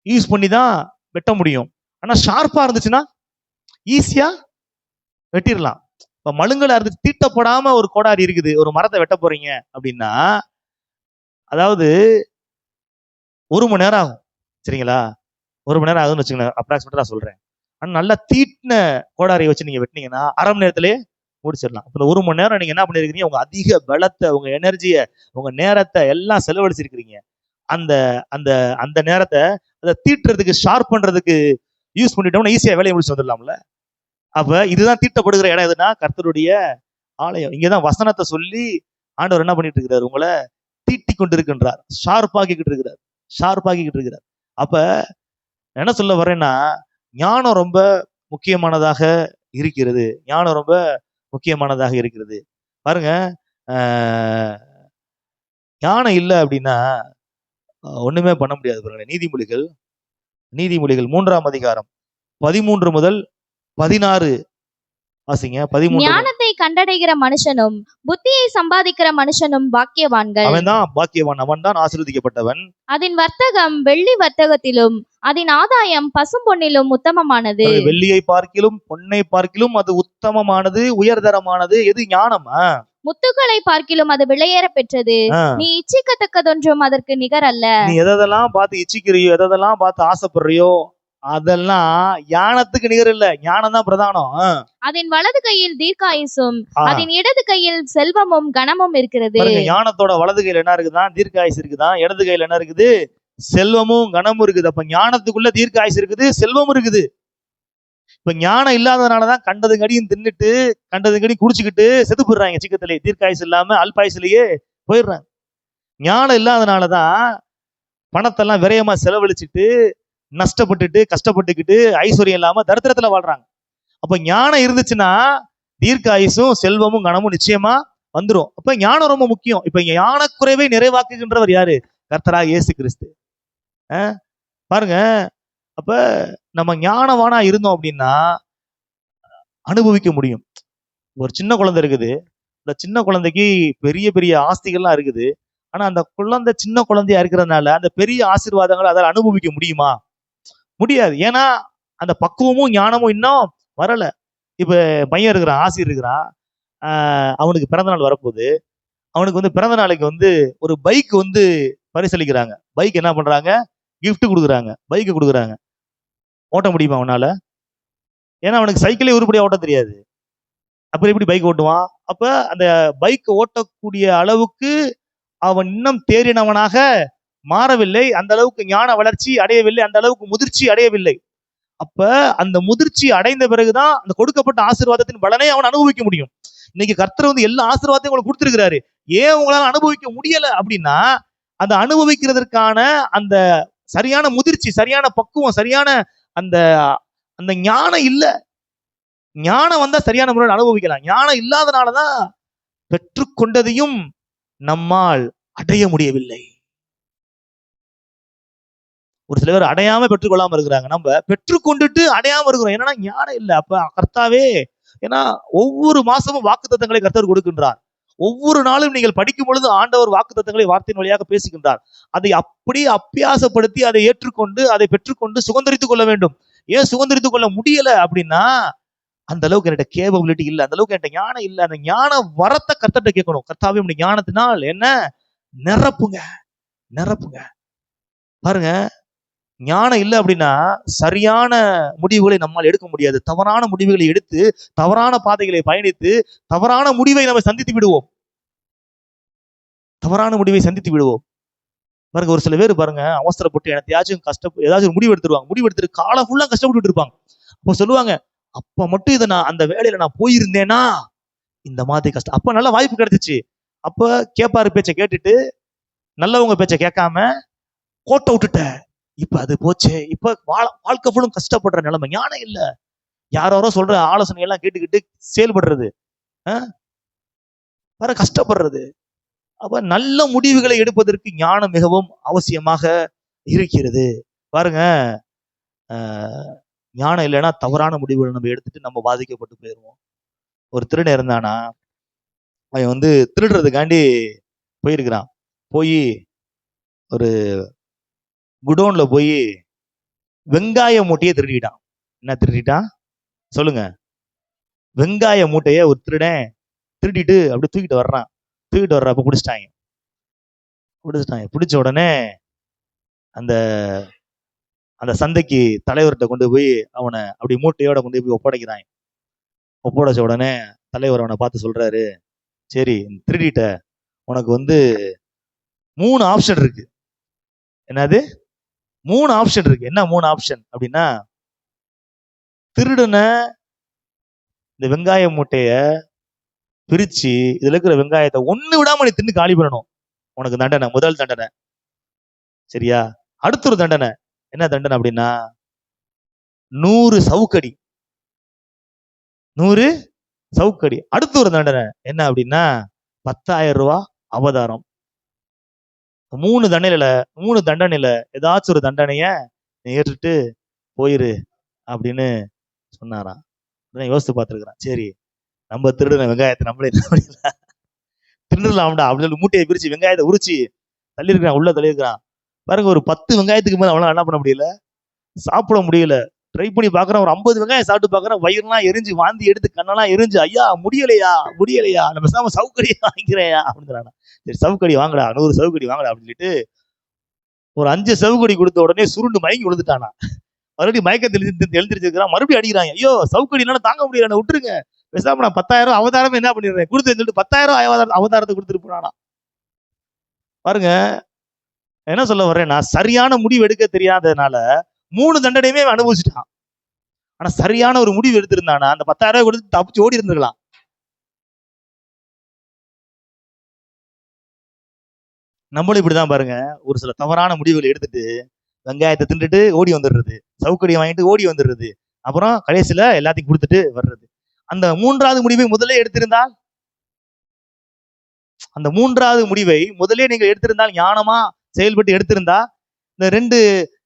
Speaker 1: யூஸ் பண்ணி தான் வெட்ட முடியும். ஆனா ஷார்ப்பா இருந்துச்சுன்னா ஈஸியா வெட்டிடலாம். இப்ப மழுங்கலா இருந்துச்சு, தீட்டப்படாம ஒரு கோடாரி இருக்குது, ஒரு மரத்தை வெட்ட போறீங்க அப்படின்னா அதாவது 1 மணி நேரம் ஆகும். சரிங்களா? 1 மணி நேரம் ஆகுதுன்னு வச்சுக்கோங்க, அப்ராக்சிமேட்டா நான் சொல்றேன். ஆனா நல்லா தீட்டின கோடாரியை வச்சு நீங்க வெட்டினீங்கன்னா 1/2 மணி நேரத்திலேயே முடிச்சிடலாம். இந்த 1 மணி நேரம் நீங்க என்ன பண்ணிருக்கீங்க? உங்க அதிக பலத்தை, உங்க எனர்ஜியை, உங்க நேரத்தை எல்லாம் செலவழிச்சிருக்கிறீங்க. அந்த அந்த அந்த நேரத்தை அதை தீட்டுறதுக்கு, ஷார்ப் பண்றதுக்கு யூஸ் பண்ணிட்டோம்னா ஈஸியா வேலையை முடிச்சு வந்துடலாம்ல. அப்ப இதுதான் தீட்டப்படுகிற இடம் எதுனா கர்த்தருடைய ஆலயம். இங்கதான் வசனத்தை சொல்லி ஆண்டவர் என்ன பண்ணிட்டு இருக்கிறார்? உங்களை தீட்டி கொண்டு இருக்கின்றார், ஷார்ப்பாக்கிக்கிட்டு இருக்கிறார், ஷார்ப்பாக்கிக்கிட்டு இருக்கிறார். அப்ப என்ன சொல்ல வரேன்னா, ஞானம் ரொம்ப முக்கியமானதாக இருக்கிறது. ஞானம் ரொம்ப முக்கியமானதாக இருக்கிறது. பாருங்க, ஞானம் இல்லை அப்படின்னா ஒண்ணுமே பண்ண முடியாது. பாருங்க, நீதிமொழிகள் 3ஆம் அதிகாரம் 13 முதல் 16 வாசிங்க. 13.
Speaker 2: ஞானத்தை கண்டடைகிற மனுஷனும் புத்தியை சம்பாதிக்கிற மனுஷனும் பாக்கியவான்கள்.
Speaker 1: அவன் தான் பாக்கியவான், அவன் தான் ஆசீர்வதிக்கப்பட்டவன்.
Speaker 2: அதன் வர்த்தகம் வெள்ளி வர்த்தகத்திலும் அதன் ஆதாயம் பசும் பொன்னிலும் உத்தமமானது.
Speaker 1: வெள்ளியை பார்க்கிலும் பொன்னை பார்க்கிலும் அது உத்தமமானது, உயர்தரமானது. எது? ஞானமா?
Speaker 2: முத்துக்களை பார்க்கிலும் அது விலையேற பெற்றது. நீ இச்சிக்கத்தக்கதொன்றும் அதற்கு நிகர் அல்ல.
Speaker 1: நீ எதெல்லாம் பார்த்து இச்சிக்கிறியோ, எதெல்லாம் பார்த்து ஆசைப்படுறியோ, அதெல்லாம் ஞானத்துக்கு நிகர் இல்ல. ஞானம் தான் பிரதானம்.
Speaker 2: அதன் வலது கையில் தீர்க்காயுசும் அதன் இடது கையில் செல்வமும் கனமும் இருக்கிறது.
Speaker 1: ஞானத்தோட வலது கையில என்ன இருக்குதான்? தீர்க்காயுசு இருக்குதான். இடது கையில என்ன இருக்குது? செல்வமும் கனமும் இருக்குது. அப்ப ஞானத்துக்குள்ள தீர்க்காயுசு இருக்குது, செல்வம் இருக்குது. இப்ப ஞானம் இல்லாததுனாலதான் கண்டதுங்கடியும் தின்னுட்டு, கண்டதுங்கடியும் குடிச்சுக்கிட்டு செத்து போயிடுறாங்க. சிக்கத்திலே தீர்க்காயுசு இல்லாம அல்பாயுசுலயே போயிடுறாங்க. ஞானம் இல்லாதனாலதான் பணத்தெல்லாம் விரயமா செலவழிச்சுட்டு, நஷ்டப்பட்டுட்டு, கஷ்டப்பட்டுக்கிட்டு, ஐஸ்வர்யம் இல்லாம தரித்திரத்துல வாழ்றாங்க. அப்ப ஞானம் இருந்துச்சுன்னா தீர்க்காயுசும் செல்வமும் கனமும் நிச்சயமா வந்துரும். அப்ப ஞானம் ரொம்ப முக்கியம். இப்ப ஞானக்குறைவை நிறைவாக்குகின்றவர் யாரு? கர்த்தராகிய இயேசு கிறிஸ்து. பாருங்க, அப்ப நம்ம ஞானவானா இருந்தோம் அப்படின்னா அனுபவிக்க முடியும். ஒரு சின்ன குழந்தை இருக்குது, அந்த சின்ன குழந்தைக்கு பெரிய பெரிய ஆஸ்திகள்லாம் இருக்குது. ஆனா அந்த குழந்தை சின்ன குழந்தையா இருக்கிறதுனால அந்த பெரிய ஆசீர்வாதங்களை அதால் அனுபவிக்க முடியுமா? முடியாது. ஏன்னா அந்த பக்குவமும் ஞானமும் இன்னும் வரல. இப்ப பையன் இருக்கிறான், ஆசிரியர் இருக்கிறான், அவனுக்கு பிறந்த நாள் வரப்போகுது. அவனுக்கு பிறந்த நாளைக்கு ஒரு பைக் பரிசளிக்கிறாங்க. பைக் என்ன பண்றாங்க? கிஃப்ட் கொடுக்குறாங்க, பைக்கு கொடுக்குறாங்க. ஓட்ட முடியுமா அவனால? ஏன்னா அவனுக்கு சைக்கிளே உருப்படியா ஓட்ட தெரியாது. அப்புறம் எப்படி பைக் ஓட்டுவான்? அப்ப அந்த பைக் ஓட்டக்கூடிய அளவுக்கு அவன் இன்னும் தேறினவனாக மாறவில்லை. அந்த அளவுக்கு ஞான வளர்ச்சி அடையவில்லை, அந்த அளவுக்கு முதிர்ச்சி அடையவில்லை. அப்ப அந்த முதிர்ச்சி அடைந்த பிறகுதான் அந்த கொடுக்கப்பட்ட ஆசீர்வாதத்தின் பலனை அவன் அனுபவிக்க முடியும். இன்னைக்கு கர்த்தர் எல்லா ஆசீர்வாதத்தையும் உங்களுக்கு கொடுத்திருக்கிறாரு. ஏன் உங்களால அனுபவிக்க முடியல அப்படின்னா, அந்த அனுபவிக்கிறதற்கான அந்த சரியான முதிர்ச்சி, சரியான பக்குவம், சரியான அந்த அந்த ஞானம் இல்ல. ஞானம் வந்தா சரியான முறையில் அனுபவிக்கலாம். ஞானம் இல்லாதனாலதான் பெற்றுக்கொண்டதையும் நம்மால் அடைய முடியவில்லை. ஒரு சில பேர் அடையாம பெற்றுக்கொள்ளாம இருக்கிறாங்க. நம்ம பெற்றுக்கொண்டுட்டு அடையாம இருக்கிறோம். என்னன்னா ஞானம் இல்லை. அப்ப கர்த்தாவே, ஏன்னா ஒவ்வொரு மாசமும் வாக்குத்தத்தங்களை கர்த்தர் கொடுக்கின்றார். ஒவ்வொரு நாளும் நீங்கள் படிக்கும் பொழுது ஆண்டவர் வாக்குத்தத்தங்களை வார்த்தையின் வழியாக பேசுகின்றார். அதை அப்படியே அப்பியாசப்படுத்தி அதை ஏற்றுக்கொண்டு அதை பெற்றுக்கொண்டு சுதந்திரித்துக் கொள்ள வேண்டும். ஏன் சுதந்திரித்துக் கொள்ள முடியல அப்படின்னா, அந்த அளவுக்கு என்கிட்ட கேபபிலிட்டி இல்லை, அந்த அளவுக்கு என்கிட்ட ஞானம் இல்லை. அந்த ஞான வரத்தை கர்த்தர்ட்ட கேட்கணும். கர்த்தாவே, உடைய ஞானத்தினால் என்ன நிரப்புங்க, நிரப்புங்க. பாருங்க, ஞானம் இல்லை அப்படின்னா சரியான முடிவுகளை நம்மால் எடுக்க முடியாது. தவறான முடிவுகளை எடுத்து, தவறான பாதைகளை பயணித்து, தவறான முடிவை நம்ம சந்தித்து விடுவோம். தவறான முடிவை சந்தித்து விடுவோம். பாருங்க, ஒரு சில பேர் பாருங்க, அவசரப்பட்டு ஏதாச்சும் முடிவு எடுத்துருவாங்க. முடிவு எடுத்துட்டு காலம் ஃபுல்லா கஷ்டப்பட்டு இருப்பாங்க. அப்போ சொல்லுவாங்க, அப்ப மட்டும் இதை அந்த வேலையில நான் போயிருந்தேனா இந்த மாதிரி கஷ்டம். அப்ப நல்ல வாய்ப்பு கிடைச்சிச்சு. அப்ப கேப்பாரு பேச்சை கேட்டுட்டு நல்லவங்க பேச்ச கேட்காம கோட்டை விட்டுட்ட, இப்ப அது போச்சு. இப்ப வாழ்க்கை ஃபுல்லும் கஷ்டப்படுற நிலைமை. ஞானம் இல்ல, யாரோ சொல்ற ஆலோசனை எல்லாம் கேட்டுக்கிட்டு செயல்படுறது, வர கஷ்டப்படுறது. அப்ப நல்ல முடிவுகளை எடுப்பதற்கு ஞானம் மிகவும் அவசியமாக இருக்கிறது. பாருங்க, ஞானம் இல்லைன்னா தவறான முடிவுகளை நம்ம எடுத்துட்டு நம்ம பாதிக்கப்பட்டு போயிடுவோம். ஒரு திருடன் இருந்தானா, அவன் திருடுறதுக்காண்டி போயிருக்கிறான். போய் ஒரு குடோன்ல போய் வெங்காய மூட்டையை திருடிட்டான். என்ன திருடிட்டான் சொல்லுங்க? வெங்காய மூட்டைய ஒரு திருடன் திருடிட்டு அப்படி தூக்கிட்டு வர்றப்ப பிடிச்சிட்டாங்க. பிடிச்ச உடனே அந்த அந்த சந்தைக்கு தலைவர்கிட்ட கொண்டு போய் அவனை அப்படி மூட்டையோட கொண்டு போய் ஒப்படைக்கிறாங்க. ஒப்படைச்ச உடனே தலைவர் அவனை பார்த்து சொல்றாரு, சரி திருடிட்ட, உனக்கு 3 ஆப்ஷன் இருக்கு. என்னது? 3 ஆப்ஷன் இருக்கு. என்ன 3 ஆப்ஷன் அப்படின்னா, திருடுன இந்த வெங்காய மூட்டைய பிரிச்சு இதுல இருக்கிற வெங்காயத்தை ஒண்ணு விடாம நீ தின்னு காலி பண்ணணும். உனக்கு தண்டனை, முதல் தண்டனை. சரியா? அடுத்த ஒரு தண்டனை. என்ன தண்டனை அப்படின்னா, 100 சவுக்கடி. 100 சவுக்கடி. அடுத்த ஒரு தண்டனை என்ன அப்படின்னா, 10,000 ரூபாய் அவதாரம். 3 தண்டனையில ஏதாச்சும் ஒரு தண்டனைய ஏற்றுட்டு போயிரு அப்படின்னு சொன்னாராம். யோசித்து பார்த்துருக்கிறான். சரி, நம்ம திருடுன வெங்காயத்தை நம்மளே திருடலாம்டா அப்படின்னு சொல்லி மூட்டையை பிரிச்சு வெங்காயத்தை உரிச்சு தள்ளியிருக்கிறான், உள்ள தள்ளியிருக்கிறான். பாருங்க, ஒரு 10 வெங்காயத்துக்கு மேல அவனால என்ன பண்ண முடியல, சாப்பிட முடியல. ட்ரை பண்ணி பாக்குறான், ஒரு 50 வெங்காயம் சாப்பிட்டு பாக்குறான், வயிறுலாம் எரிஞ்சு, வாந்தி எடுத்து, கண்ணெல்லாம் எரிஞ்சு, ஐயா முடியலையா நம்ம சாம சவுக்கடி வாங்கிக்கிறேயா அப்படின்னு. சரி சவுக்கடி வாங்கடா, 100 சவுக்கடி வாங்கடா அப்படின்னு சொல்லிட்டு ஒரு 5 சவுக்கடி கொடுத்த உடனே சுருண்டு மயங்கி விழுந்துட்டானா. மறுபடியும் மயக்கத்தில் எழுந்திருச்சிருக்கிறான். மறுபடியும் அடிக்கிறாங்க. ஐயோ சவுக்கடி என்னால தாங்க முடியல, விட்டுருங்க, பேசாம நான் 10,000 அவதாரம் என்ன பண்ணிடுறேன் கொடுத்து சொல்லிட்டு 10,000 அவதாரத்தை கொடுத்துட்டு போனானா. பாருங்க, என்ன சொல்ல வர்றேன்னா, சரியான முடிவு எடுக்க தெரியாததுனால 3 தண்டனையுமே அனுபவிச்சுட்டான். ஆனா சரியான ஒரு முடிவு எடுத்திருந்தானா அந்த 10,000 கொடுத்து தப்பிச்சு ஓடி இருந்திருக்கலாம். நம்மளும் இப்படிதான் பாருங்க, ஒரு சில தவறான முடிவுகளை எடுத்துட்டு வெங்காயத்தை தின்னுட்டு ஓடி வந்துடுறது, சவுக்கடியை வாங்கிட்டு ஓடி வந்துடுறது, அப்புறம் கடைசியில எல்லாத்தையும் கொடுத்துட்டு வர்றது. அந்த 3வது முடிவை முதலே எடுத்திருந்தால், அந்த 3வது முடிவை முதலே நீங்கள் எடுத்திருந்தால், ஞானமா செயல்பட்டு எடுத்திருந்தா, இந்த 2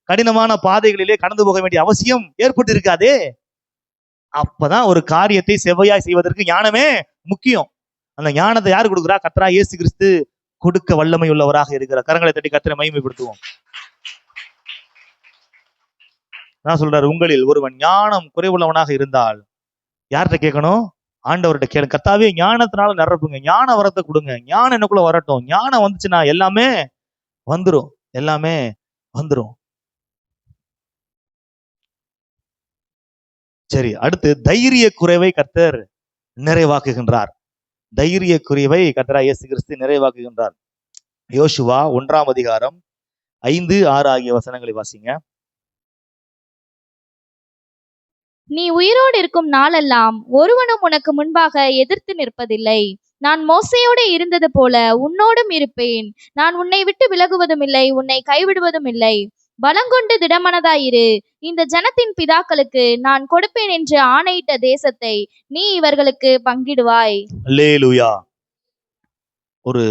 Speaker 1: கடினமான பாதைகளிலே கடந்து போக வேண்டிய அவசியம் ஏற்பட்டு இருக்காதே. அப்பதான் ஒரு காரியத்தை செவ்வையாய் செய்வதற்கு ஞானமே முக்கியம். அந்த ஞானத்தை யாரு கொடுக்குறா? கர்த்தராகிய இயேசு கிறிஸ்து கொடுக்க வல்லமை உள்ளவராக இருக்கிறார். கரங்களை தட்டி கர்த்தரை மகிமைப்படுத்துவோம். நான் சொல்றாரு, உங்களில் ஒருவன் ஞானம் குறைவுள்ளவனாக இருந்தால் யார்கிட்ட கேட்கணும்? ஆண்டவர்கிட்ட கேளு. கர்த்தாவே ஞானத்தினால நிரப்புங்க, ஞான வரத்தை கொடுங்க, ஞானம் எனக்குள்ள வரட்டும். ஞானம் வந்துச்சுன்னா எல்லாமே வந்துரும். சரி, அடுத்து தைரிய குறைவை கர்த்தர் நிறைவாக்குகின்றார். தைரிய குறைவை கர்த்தராகிய இயேசு கிறிஸ்து நிறைவாக்குகின்றார். யோசுவா 1ஆம் அதிகாரம் 5, 6 ஆகிய வசனங்களை வாசிங்க.
Speaker 2: நீ உயிரோடு இருக்கும் நாளெல்லாம் ஒருவனும் உனக்கு முன்பாக எதிர்த்து நிற்பதில்லை. நான் மோசேயோடு இருந்தது போல உன்னோடும் இருப்பேன். நான் உன்னை விட்டு விலகுவதும் இல்லை, உன்னை கைவிடுவதும் இல்லை. பலங்கொண்டு திடமனதாயிரு. இந்த ஜனத்தின் பிதாக்களுக்கு நான் கொடுப்பேன் என்று ஆணையிட்ட தேசத்தை நீ இவர்களுக்கு பங்கிடுவாய்.
Speaker 1: அல்லேலூயா. ஒரு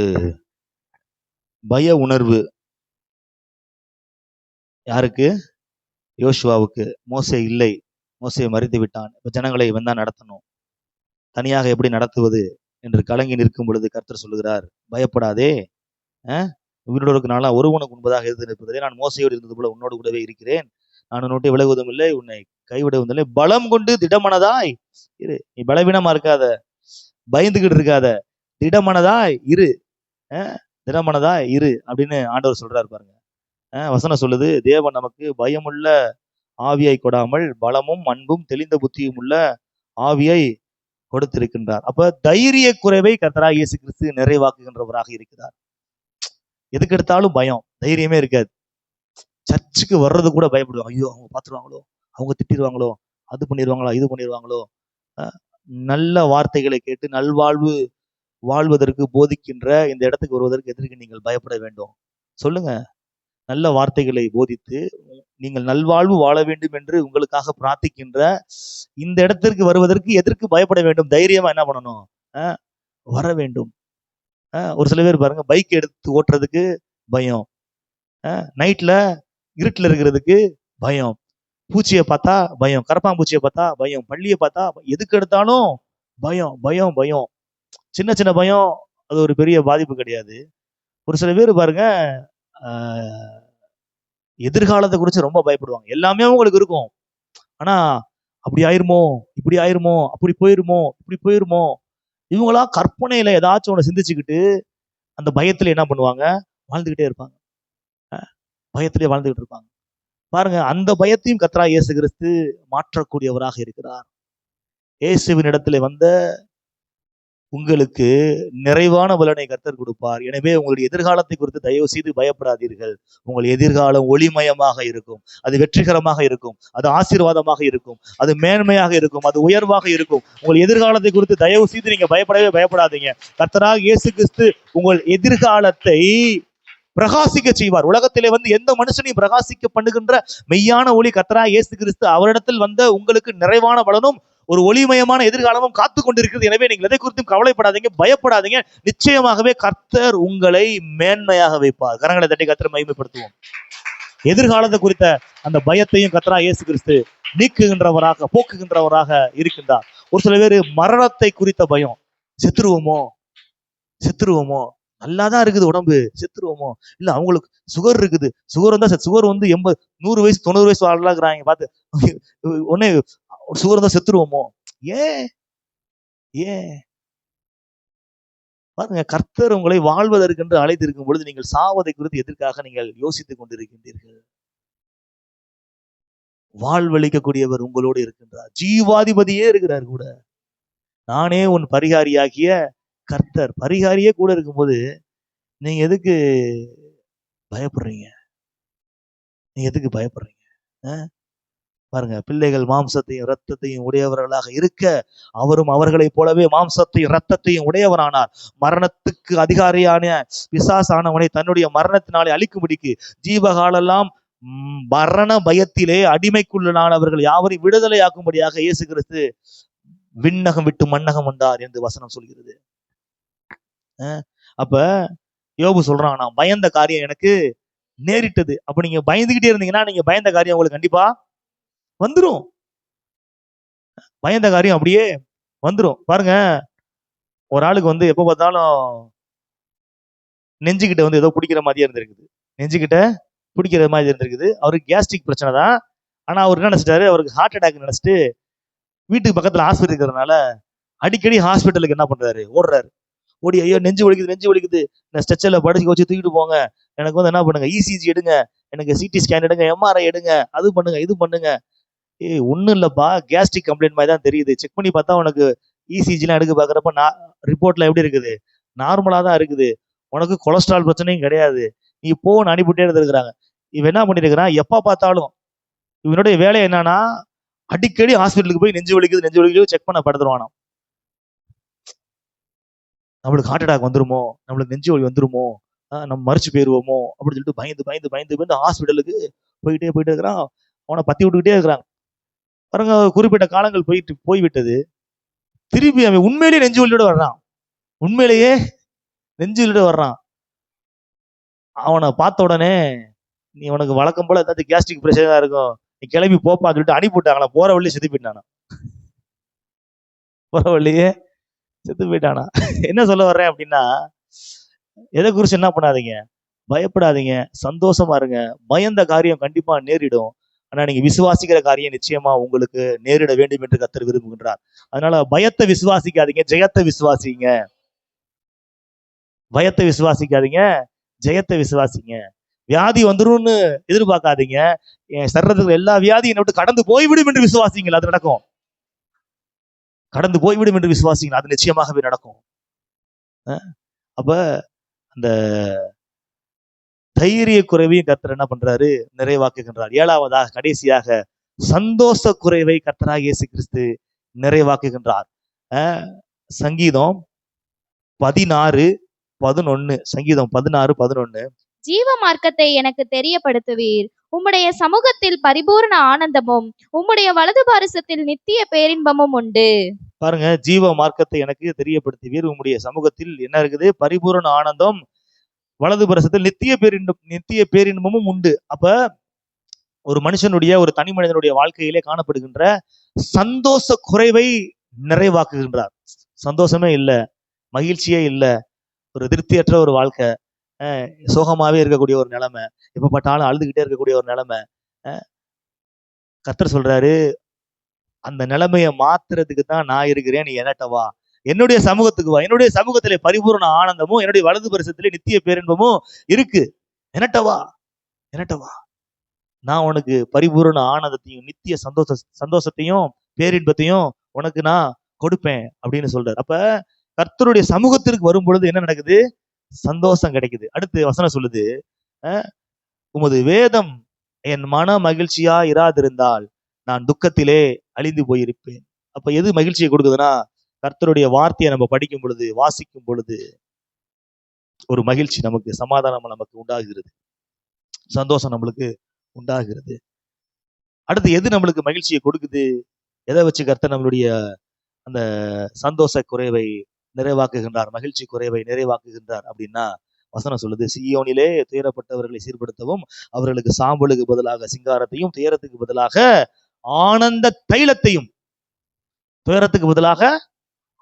Speaker 1: பய உணர்வு யாருக்கு? யோசுவாவுக்கு. மோசே இல்லை, மோசே மரித்து விட்டான், இப்ப ஜனங்களை இவன் தான் நடத்தணும், தனியாக எப்படி நடத்துவது என்று கலங்கி நிற்கும் பொழுது கர்த்தர் சொல்லுகிறார், பயப்படாதே, உயிரோடு நாளாக ஒருவனுக்கு முன்பதாக இருந்து நிற்பதில்லை, நான் மோசையோடு இருந்தது போல உன்னோடு கூடவே இருக்கிறேன், நான் உன்னோட்டை விலகுவதும் இல்லை, உன்னை கைவிடுவதும் இல்லை. பலம் கொண்டு திடமனதாய் இரு. நீ பலவீனமா இருக்காத, பயந்துகிட்டு இருக்காத, திடமனதாய் இரு, திடமனதாய் இரு அப்படின்னு ஆண்டவர் சொல்றாரு பாருங்க. வசனம் சொல்லுது, தேவன் நமக்கு பயமுள்ள ஆவியை கொடாமல் பலமும் அன்பும் தெளிந்த புத்தியும் உள்ள ஆவியை கொடுத்திருக்கின்றார். அப்ப தைரிய குறைவை கர்த்தராகிய இயேசு கிறிஸ்து நிறைவாக்குகின்றவராக இருக்கிறார். எதுக்கு எடுத்தாலும் பயம், தைரியமே இருக்காது. சர்ச்சுக்கு வர்றது கூட பயப்படுவாங்க. ஐயோ அவங்க பார்த்துருவாங்களோ, அவங்க திட்டிடுவாங்களோ, அது பண்ணிடுவாங்களோ, இது பண்ணிடுவாங்களோ. நல்ல வார்த்தைகளை கேட்டு நல்வாழ்வு வாழ்வதற்கு போதிக்கின்ற இந்த இடத்துக்கு வருவதற்கு எதற்கு நீங்கள் பயப்பட வேண்டும்? சொல்லுங்க. நல்ல வார்த்தைகளை போதித்து நீங்கள் நல்வாழ்வு வாழ வேண்டும் என்று உங்களுக்காக பிரார்த்திக்கின்ற இந்த இடத்திற்கு வருவதற்கு எதற்கு பயப்பட வேண்டும்? தைரியமா என்ன பண்ணணும்? வர வேண்டும். ஒரு சில பேர் பாருங்க, பைக் எடுத்து ஓட்டுறதுக்கு பயம், நைட்ல இருட்டுல இருக்கிறதுக்கு பயம், பூச்சியை பார்த்தா பயம், கரப்பாம்பூச்சியை பார்த்தா பயம், பள்ளியை பார்த்தா எதுக்கு எடுத்தாலும் பயம் பயம் பயம். சின்ன சின்ன பயம், அது ஒரு பெரிய பாதிப்பு கிடையாது. ஒரு சில பேர் பாருங்க, எதிர்காலத்தை குறித்து ரொம்ப பயப்படுவாங்க. எல்லாமே உங்களுக்கு இருக்கும், ஆனா அப்படி ஆயிருமோ, இப்படி ஆயிருமோ, அப்படி போயிருமோ, இப்படி போயிருமோ. இவங்களா கற்பனையில ஏதாச்சும் ஒண்ணு சிந்திச்சுக்கிட்டு அந்த பயத்துல என்ன பண்ணுவாங்க? வாழ்ந்துகிட்டே இருப்பாங்க. பயத்திலே வாழ்ந்துகிட்டு இருப்பாங்க. பாருங்க, அந்த பயத்தையும் கர்த்தராகிய இயேசு கிறிஸ்து மாற்றக்கூடியவராக இருக்கிறார். இயேசுவின் இடத்துல வந்த உங்களுக்கு நிறைவான பலனை கர்த்தர் கொடுப்பார். எனவே உங்களுடைய எதிர்காலத்தை குறித்து தயவு செய்து பயப்படாதீர்கள். உங்கள் எதிர்காலம் ஒளிமயமாக இருக்கும், அது வெற்றிகரமாக இருக்கும், அது ஆசீர்வாதமாக இருக்கும், அது மேன்மையாக இருக்கும், அது உயர்வாக இருக்கும். உங்கள் எதிர்காலத்தை குறித்து தயவு செய்து நீங்க பயப்படாதீங்க. கர்த்தராகிய இயேசு கிறிஸ்து உங்கள் எதிர்காலத்தை பிரகாசிக்க செய்வார். உலகத்திலே வந்து எந்த மனுஷனையும் பிரகாசிக்க பண்ணுகின்ற மெய்யான ஒளி கர்த்தராகிய இயேசு கிறிஸ்து. அவரிடத்தில் வந்த உங்களுக்கு நிறைவான பலனும் ஒரு ஒளிமயமான எதிர்காலமும் காத்து கொண்டிருக்கிறது. எனவே நீங்கள் எதை குறித்தும் கவலைப்படாதீங்க, பயப்படாதீங்க. நிச்சயமாகவே கர்த்தர் உங்களை மேன்மையாக வைப்பார். கரங்களை தட்டி கர்த்தரை மகிமைப்படுத்துவோம். எதிர்காலத்தை குறித்த அந்த பயத்தையும் கர்த்தராகிய இயேசு கிறிஸ்து நீக்குகின்றவராக, போக்குகின்றவராக இருக்கின்றார். ஒரு சில பேர் மரணத்தை குறித்த பயம், செத்துருவோமோ செத்துருவோமோ, நல்லாதான் இருக்குது உடம்பு, செத்துருவோமோ, இல்ல அவங்களுக்கு சுகர் இருக்குது, சுகர் வந்தா சுகர் வந்து 80 100 வயசு 90 வயசு ஆளாக்குறாங்க பார்த்து, உடனே சுகர் வந்தா செத்துருவோமோ. ஏன் ஏன் பாருங்க, கர்த்தர் உங்களை வாழ்வதற்கென்று அழைத்திருக்கும் பொழுது நீங்கள் சாவதை குறித்து எதற்காக நீங்கள் யோசித்துக் கொண்டிருக்கின்றீர்கள்? வாழ்வளிக்கக்கூடியவர் உங்களோடு இருக்கின்றார். ஜீவாதிபதியே இருக்கிறார் கூட. நானே உன் பரிகாரியாகிய கர்த்தர். பரிகாரியே கூட இருக்கும்போது நீங்க எதுக்கு பயப்படுறீங்க? நீங்க எதுக்கு பயப்படுறீங்க? பாருங்க, பிள்ளைகள் மாம்சத்தையும் இரத்தத்தையும் உடையவர்களாக இருக்க அவரும் அவர்களைப் போலவே மாம்சத்தையும் இரத்தத்தையும் உடையவரானார். மரணத்துக்கு அதிகாரியான பிசாசானவனை தன்னுடைய மரணத்தினாலே அழிக்கும்படிக்கு ஜீவகாலெல்லாம் மரண பயத்திலே அடிமைக்குள்ளானவர்கள் யாவரையும் விடுதலையாக்கும்படியாக இயேசு கிறிஸ்து விண்ணகம் விட்டு மண்ணகம் வந்தார் என்று வசனம் சொல்கிறது. அப்ப யோபு சொல்றான், நான் பயந்த காரியம் எனக்கு நேரிட்டது. அப்ப நீங்க பயந்துகிட்டே இருந்தீங்கன்னா நீங்க பயந்த காரியம் உங்களுக்கு கண்டிப்பா வந்துரும். பயந்த காரியம் அப்படியே வந்துரும். பாருங்க, ஒரு ஆளுக்கு வந்து எப்ப பார்த்தாலும் நெஞ்சுகிட்ட வந்து ஏதோ பிடிக்கிற மாதிரியே இருந்திருக்குது. நெஞ்சுகிட்ட பிடிக்கிற மாதிரி இருந்திருக்குது. அவருக்கு கேஸ்ட்ரிக் பிரச்சனை தான். ஆனா அவர் என்ன நினைச்சிட்டாரு, அவருக்கு ஹார்ட் அட்டாக் நினைச்சிட்டு வீட்டுக்கு பக்கத்துல ஹாஸ்பிட்டல் இருக்கிறதுனால அடிக்கடி ஹாஸ்பிட்டலுக்கு என்ன பண்றாரு, ஓடுறாரு. ஓடி, ஐயோ நெஞ்சு வலிக்குது, நான் ஸ்ட்ரெச்சர்ல படிச்சு வச்சு தூக்கிட்டு போங்க, எனக்கு வந்து என்ன பண்ணுங்க, இசிஜி எடுங்க, எனக்கு சிடி ஸ்கேன் எடுங்க, எம்ஆர்ஐ எடுங்க, அது பண்ணுங்க, இது பண்ணுங்க. ஒன்றும் இல்லைப்பா, கேஸ்ட்ரிக் கம்ப்ளைண்ட் மாதிரி தான் தெரியுது, செக் பண்ணி பார்த்தா உனக்கு இசிஜிலாம் எடுக்க பார்க்குறப்ப ரிப்போர்ட்ல எப்படி இருக்குது, நார்மலாக தான் இருக்குது, உனக்கு கொலஸ்ட்ரால் பிரச்சனையும் கிடையாது, நீ போன்னு அனுப்பிட்டே இருந்திருக்கிறாங்க. இவன் என்ன பண்ணிருக்கிறான், எப்போ பார்த்தாலும் இவனுடைய வேலை என்னன்னா அடிக்கடி ஹாஸ்பிட்டலுக்கு போய் நெஞ்சு வலிக்குது செக் பண்ண படுத்துருவானா. நம்மளுக்கு ஹார்ட் அட்டாக் வந்துருமோ, நம்மளுக்கு நெஞ்சு வலி வந்துருமோ, நம்ம மறிச்சு போயிருவோமோ அப்படின்னு சொல்லிட்டு பயந்து ஹாஸ்பிட்டலுக்கு போயிட்டே இருக்கிறான். அவனை பத்தி விட்டுக்கிட்டே இருக்கிறாங்க. பாருங்க, குறிப்பிட்ட காலங்கள் போய்விட்டது. திருப்பி அவன் உண்மையிலேயே நெஞ்சு வலியோட வர்றான். அவனை பார்த்த உடனே, நீ உனக்கு வழக்கம் போல ஏதாச்சும் கேஸ்ட்ரிக் பிரச்சனை இருக்கும், நீ கிளம்பி போப்பான்னு சொல்லிட்டு அனுப்பிவிட்டாங்களா. போற வழியே செத்து போயிட்டானா. என்ன சொல்ல வர்றேன் அப்படின்னா, எதை குறிச்சு என்ன பண்ணாதீங்க, பயப்படாதீங்க, சந்தோஷமா இருங்க. பயந்த காரியம் கண்டிப்பா நேரிடும். ஆனா நீங்க விசுவாசிக்கிற காரியம் நிச்சயமா உங்களுக்கு நேரிட வேண்டும் என்று கர்த்தர் விரும்புகின்றார். அதனால பயத்தை விசுவாசிக்காதீங்க, ஜெயத்தை விசுவாசிங்க. பயத்தை விசுவாசிக்காதீங்க, ஜெயத்தை விசுவாசிங்க. வியாதி வந்துரும்னு எதிர்பார்க்காதீங்க. என் சரீரத்துக்கு எல்லா வியாதியும் என்னை விட்டு கடந்து போய்விடும் என்று விசுவாசிங்கள், அது நடக்கும். கடந்து போய்விடும் என்று விசுவாசிங்கள், அது நிச்சயமாகவே நடக்கும். அப்ப அந்த தைரிய குறைவையும் கர்த்தர் என்ன பண்றாரு, நிறைவாக்குகின்றார். 7வதாக கடைசியாக சந்தோஷ குறைவை கர்த்தராகிய இயேசு கிறிஸ்து நிறைவாக்குகின்றார். சங்கீதம் 16:11, சங்கீதம் 16:11,
Speaker 2: ஜீவ மார்க்கத்தை எனக்கு தெரியப்படுத்துவீர். உம்முடைய சமூகத்தில் பரிபூரண ஆனந்தமும் உம்முடைய வலது பாரிசத்தில் நித்திய பேரின்பமும் உண்டு.
Speaker 1: பாருங்க, ஜீவ மார்க்கத்தை எனக்கு தெரியப்படுத்துவீர். உம்முடைய சமூகத்தில் என்ன இருக்குது? பரிபூரண ஆனந்தம், வலது பாரிசத்தில் நித்திய பேரின்பமும் உண்டு. அப்ப ஒரு மனுஷனுடைய, ஒரு தனி மனிதனுடைய வாழ்க்கையிலே காணப்படுகின்ற சந்தோஷ குறைவை நிறைவாக்குகின்றார். சந்தோஷமே இல்லை, மகிழ்ச்சியே இல்லை, ஒரு திருப்தியற்ற ஒரு வாழ்க்கை, சோகமாவே இருக்கக்கூடிய ஒரு நிலைமை, எப்ப பார்த்தாலும் அழுதுகிட்டே இருக்கக்கூடிய ஒரு நிலைமை. கர்த்தர் சொல்றாரு, அந்த நிலைமையை மாத்துறதுக்கு தான் நான் இருக்கிறேன், நீ என்னட்ட வா, என்னுடைய சமூகத்துக்கு வா. என்னுடைய சமூகத்திலே பரிபூர்ண ஆனந்தமும் என்னுடைய வலது பரிசத்திலே நித்திய பேரின்பமும் இருக்கு. என்னட்ட வா, என்னட்ட வா, நான் உனக்கு பரிபூர்ண ஆனந்தத்தையும் நித்திய சந்தோஷத்தையும் பேரின்பத்தையும் உனக்கு நான் கொடுப்பேன் அப்படின்னு சொல்றாரு. அப்ப கர்த்தருடைய சமூகத்திற்கு வரும் பொழுது என்ன நடக்குது? சந்தோஷம் கிடைக்குது. அடுத்து வசனம் சொல்லுது, உமது வேதம் என் மன மகிழ்ச்சியா இராதிருந்தால் நான் துக்கத்திலே அழிந்து போயிருப்பேன். அப்ப எது மகிழ்ச்சியை கொடுக்குதுன்னா, கர்த்தருடைய வார்த்தையை நம்ம படிக்கும் பொழுது, வாசிக்கும் பொழுது ஒரு மகிழ்ச்சி நமக்கு, சமாதானம் நமக்கு உண்டாகிறது, சந்தோஷம் நம்மளுக்கு உண்டாகிறது. அடுத்து எது நம்மளுக்கு மகிழ்ச்சியை கொடுக்குது? எதை வச்சு கர்த்தர் நம்மளுடைய அந்த சந்தோஷ குறைவை நிறைவாக்குகின்றார், மகிழ்ச்சி குறைவை நிறைவாக்குகின்றார் அப்படின்னா, வசனம் சொல்லுது, சீயோனிலே துயரப்பட்டவர்களை சீர்படுத்தவும் அவர்களுக்கு சாம்பலுக்கு பதிலாக சிங்காரத்தையும், துயரத்துக்கு பதிலாக ஆனந்த தைலத்தையும், துயரத்துக்கு பதிலாக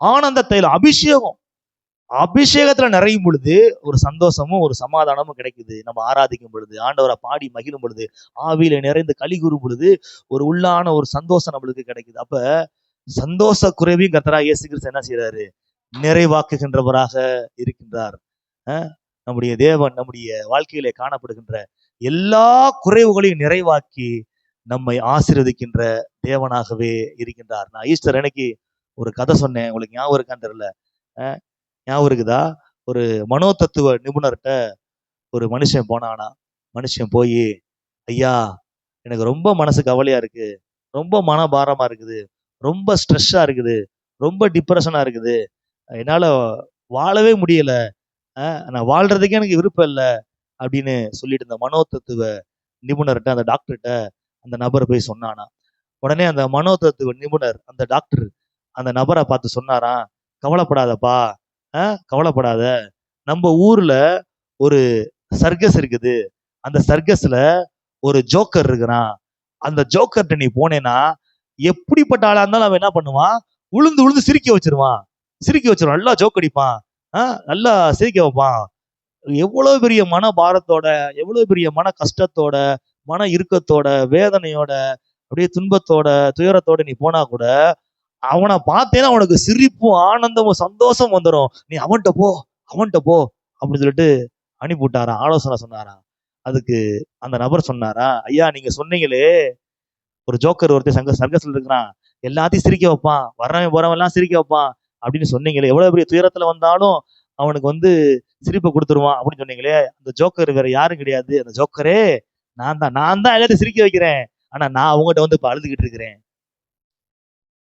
Speaker 1: ஆனந்த தைலம், அபிஷேகத்துல நிறையும் பொழுது ஒரு சந்தோஷமும் ஒரு சமாதானமும் கிடைக்குது. நம்ம ஆராதிக்கும் பொழுது, ஆண்டவரை பாடி மகிழும் பொழுது, ஆவியில நிறைந்து களி கூறும் பொழுது ஒரு உள்ளான ஒரு சந்தோஷம் நம்மளுக்கு கிடைக்குது. அப்ப சந்தோஷ குறைவையும் கர்த்தராகிய இயேசு கிறிஸ்து என்ன செய்யறாரு? நிறைவாக்குகின்றவராக இருக்கின்றார். நம்முடைய தேவன் நம்முடைய வாழ்க்கையிலே காணப்படுகின்ற எல்லா குறைவுகளையும் நிறைவாக்கி நம்மை ஆசீர்வதிக்கின்ற தேவனாகவே இருக்கின்றார். நான் ஈஸ்டர் அன்னைக்கு ஒரு கதை சொன்னேன், உங்களுக்கு ஞாபகம் இருக்கான்னு தெரியல. ஞாபகம் இருக்குதா? ஒரு மனோதத்துவ நிபுணர்கிட்ட ஒரு மனுஷன் போனானா. மனுஷன் போய், ஐயா எனக்கு ரொம்ப மனசு கவலையா இருக்கு, ரொம்ப மனபாரமா இருக்குது, ரொம்ப ஸ்ட்ரெஸ்ஸா இருக்குது, ரொம்ப டிப்ரெஷனா இருக்குது, என்னால வாழவே முடியல, நான் வாழ்றதுக்கே எனக்கு விருப்பம் இல்லை அப்படின்னு சொல்லிட்டு இந்த மனோதத்துவ நிபுணர்கிட்ட, அந்த டாக்டர்கிட்ட அந்த நபரை போய் சொன்னானா. உடனே அந்த மனோதத்துவ நிபுணர், அந்த டாக்டர் அந்த நபரை பார்த்து சொன்னாராம், கவலைப்படாதப்பா, கவலைப்படாத, நம்ம ஊர்ல ஒரு சர்க்கஸ் இருக்குது, அந்த சர்க்கஸ்ல ஒரு ஜோக்கர் இருக்கிறான், அந்த ஜோக்கர்கிட்ட நீ போனேன்னா எப்படிப்பட்ட ஆளா இருந்தாலும் அவன் என்ன பண்ணுவான்? உளுந்து உளுந்து சிரிக்க வச்சிருவான், நல்லா ஜோக் அடிப்பான், நல்லா சிரிக்க வைப்பான். எவ்வளவு பெரிய மன பாரத்தோட, எவ்வளவு பெரிய மன கஷ்டத்தோட, மன இறுக்கத்தோட, வேதனையோட, அப்படியே துன்பத்தோட, துயரத்தோட நீ போனா கூட அவனை பார்த்தேன்னா அவனுக்கு சிரிப்பும் ஆனந்தமும் சந்தோஷம் வந்துடும். நீ அவன்கிட்ட போ அப்படின்னு சொல்லிட்டு அனுப்பிவிட்டாராம், ஆலோசனை சொன்னாராம். அதுக்கு அந்த நபர் சொன்னாரா, ஐயா நீங்க சொன்னீங்களே ஒரு ஜோக்கர் ஒருத்தர் சர்க்கஸ்ல இருக்கிறான், எல்லாத்தையும் சிரிக்க வைப்பான், வர்றவன் போறவன் எல்லாம் சிரிக்க வைப்பான் அப்படின்னு சொன்னீங்களே, எவ்வளவு பெரிய துயரத்துல வந்தாலும் அவனுக்கு சிரிப்பை கொடுத்துருவான் அப்படின்னு சொன்னீங்களே, அந்த ஜோக்கர் வேற யாரும் கிடையாது, அந்த ஜோக்கரே நான் தான் எல்லாத்தையும் சிரிக்க வைக்கிறேன். ஆனா நான் உங்ககிட்ட இப்ப அழுதுகிட்டு இருக்கிறேன்,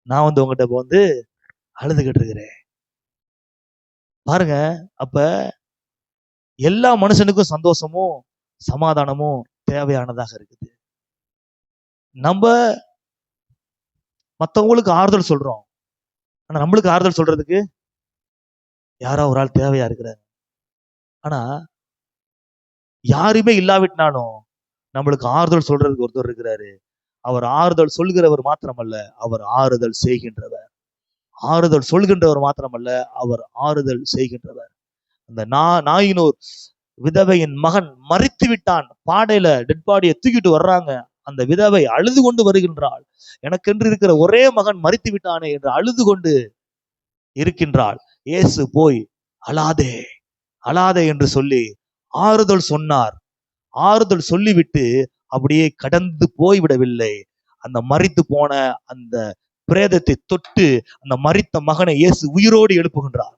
Speaker 1: உங்ககிட்ட அழுதுகிட்டு இருக்கிறேன். பாருங்க, அப்ப எல்லா மனுஷனுக்கும் சந்தோஷமும் சமாதானமும் தேவையானதாக இருக்குது. நம்ம மற்றவங்களுக்கு ஆறுதல் சொல்றோம், ஆனா நம்மளுக்கு ஆறுதல் சொல்றதுக்கு யாரோ ஒரு ஆள் தேவையா இருக்கிறார். ஆனா யாருமே இல்லாவிட்டாலும் நம்மளுக்கு ஆறுதல் சொல்றதுக்கு ஒருத்தர் இருக்கிறாரு. அவர் ஆறுதல் சொல்கிறவர் மாத்திரமல்ல, அவர் ஆறுதல் செய்கின்றவர். ஆறுதல் சொல்கின்றவர் மாத்திரமல்ல, அவர் ஆறுதல் செய்கின்றவர். அந்த நாயினூர் விதவையின் மகன் மரித்து விட்டான், பாடையில டெட் பாடியை தூக்கிட்டு வர்றாங்க. அந்த விதவை அழுது கொண்டு வருகின்றாள், எனக்கென்று இருக்கிற ஒரே மகன் மரித்து விட்டானே என்று அழுது கொண்டு இருக்கின்றாள். இயேசு போய் அழாதே அழாதே என்று சொல்லி ஆறுதல் சொன்னார். ஆறுதல் சொல்லிவிட்டு அப்படியே கடந்து போய்விடவில்லை. அந்த மரித்து போன அந்த பிரேதத்தை தொட்டு அந்த மரித்த மகனை இயேசு உயிரோடு எழுப்புகின்றார்.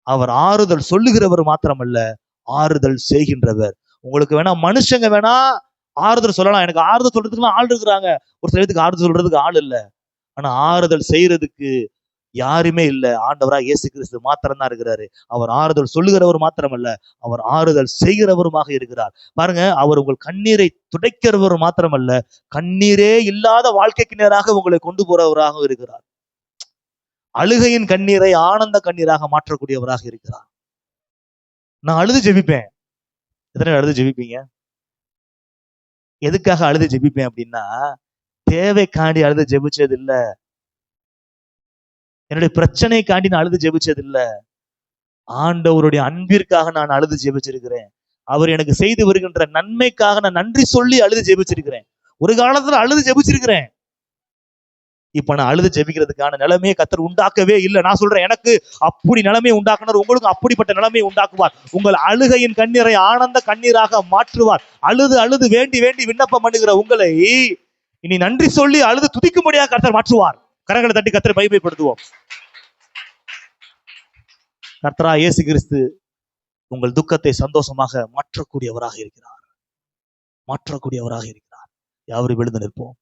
Speaker 1: அவர் ஆறுதல் சொல்லுகிறவர் மாத்திரமல்ல, ஆறுதல் செய்கின்றவர். உங்களுக்கு வேணா மனுஷங்க வேணா ஆறுதல் சொல்லலாம், எனக்கு ஆறுதல் சொல்றதுக்குலாம் ஆள் இருக்கிறாங்க, ஒரு சில பேருக்கு ஆறுதல் சொல்றதுக்கு ஆள் இல்லை. ஆனா ஆறுதல் செய்யறதுக்கு யாருமே இல்ல. ஆண்டவராக இயேசு கிறிஸ்து மாத்திரம் தான் இருக்கிறாரு. அவர் ஆறுதல் சொல்லுகிறவர் மாத்திரமல்ல, அவர் ஆறுதல் செய்கிறவருமாக இருக்கிறார். பாருங்க, அவர் உங்கள் கண்ணீரை துடைக்கிறவர் மாத்திரமல்ல, கண்ணீரே இல்லாத வாழ்க்கைக்கு நேராக உங்களை கொண்டு போறவராக இருக்கிறார். அழுகையின் கண்ணீரை ஆனந்த கண்ணீராக மாற்றக்கூடியவராக இருக்கிறார். நான் அழுது ஜெபிப்பேன். எத்தனை அழுது ஜெபிப்பீங்க? எதுக்காக அழுது ஜெபிப்பேன் அப்படின்னா, தேவைக்காண்டி அழுது ஜெபிச்சது இல்ல, என்னுடைய பிரச்சனைக்காண்டி நான் அழுது ஜெபிச்சது இல்ல, ஆண்டவருடைய அன்பிற்காக நான் அழுது ஜெபிச்சிருக்கிறேன். அவர் எனக்கு செய்து வருகின்ற நன்மைக்காக நான் நன்றி சொல்லி அழுது ஜெபிச்சிருக்கிறேன். ஒரு காலத்துல அழுது ஜெபிச்சிருக்கிறேன். இப்ப நான் அழுது ஜெபிக்கிறதுக்கான நிலைமையை கர்த்தர் உண்டாக்கவே இல்லை. நான் சொல்றேன், எனக்கு அப்படி நிலைமையை உண்டாக்குனார், உங்களுக்கும் அப்படிப்பட்ட நிலைமையை உண்டாக்குவார். உங்கள் அழுகையின் கண்ணீரை ஆனந்த கண்ணீராக மாற்றுவார். அழுது அழுது வேண்டி வேண்டி விண்ணப்பம் பண்ணுகிற உங்களை இனி நன்றி சொல்லி அழுது துதிக்கும்படியாக கர்த்தர் மாற்றுவார். கரங்களை தட்டி கர்த்தரை மகிமைப்படுத்துவோம். கர்த்தரா இயேசு கிறிஸ்து உங்கள் துக்கத்தை சந்தோஷமாக மாற்றக்கூடியவராக இருக்கிறார். யாவரும் எழுந்து நிற்போம்.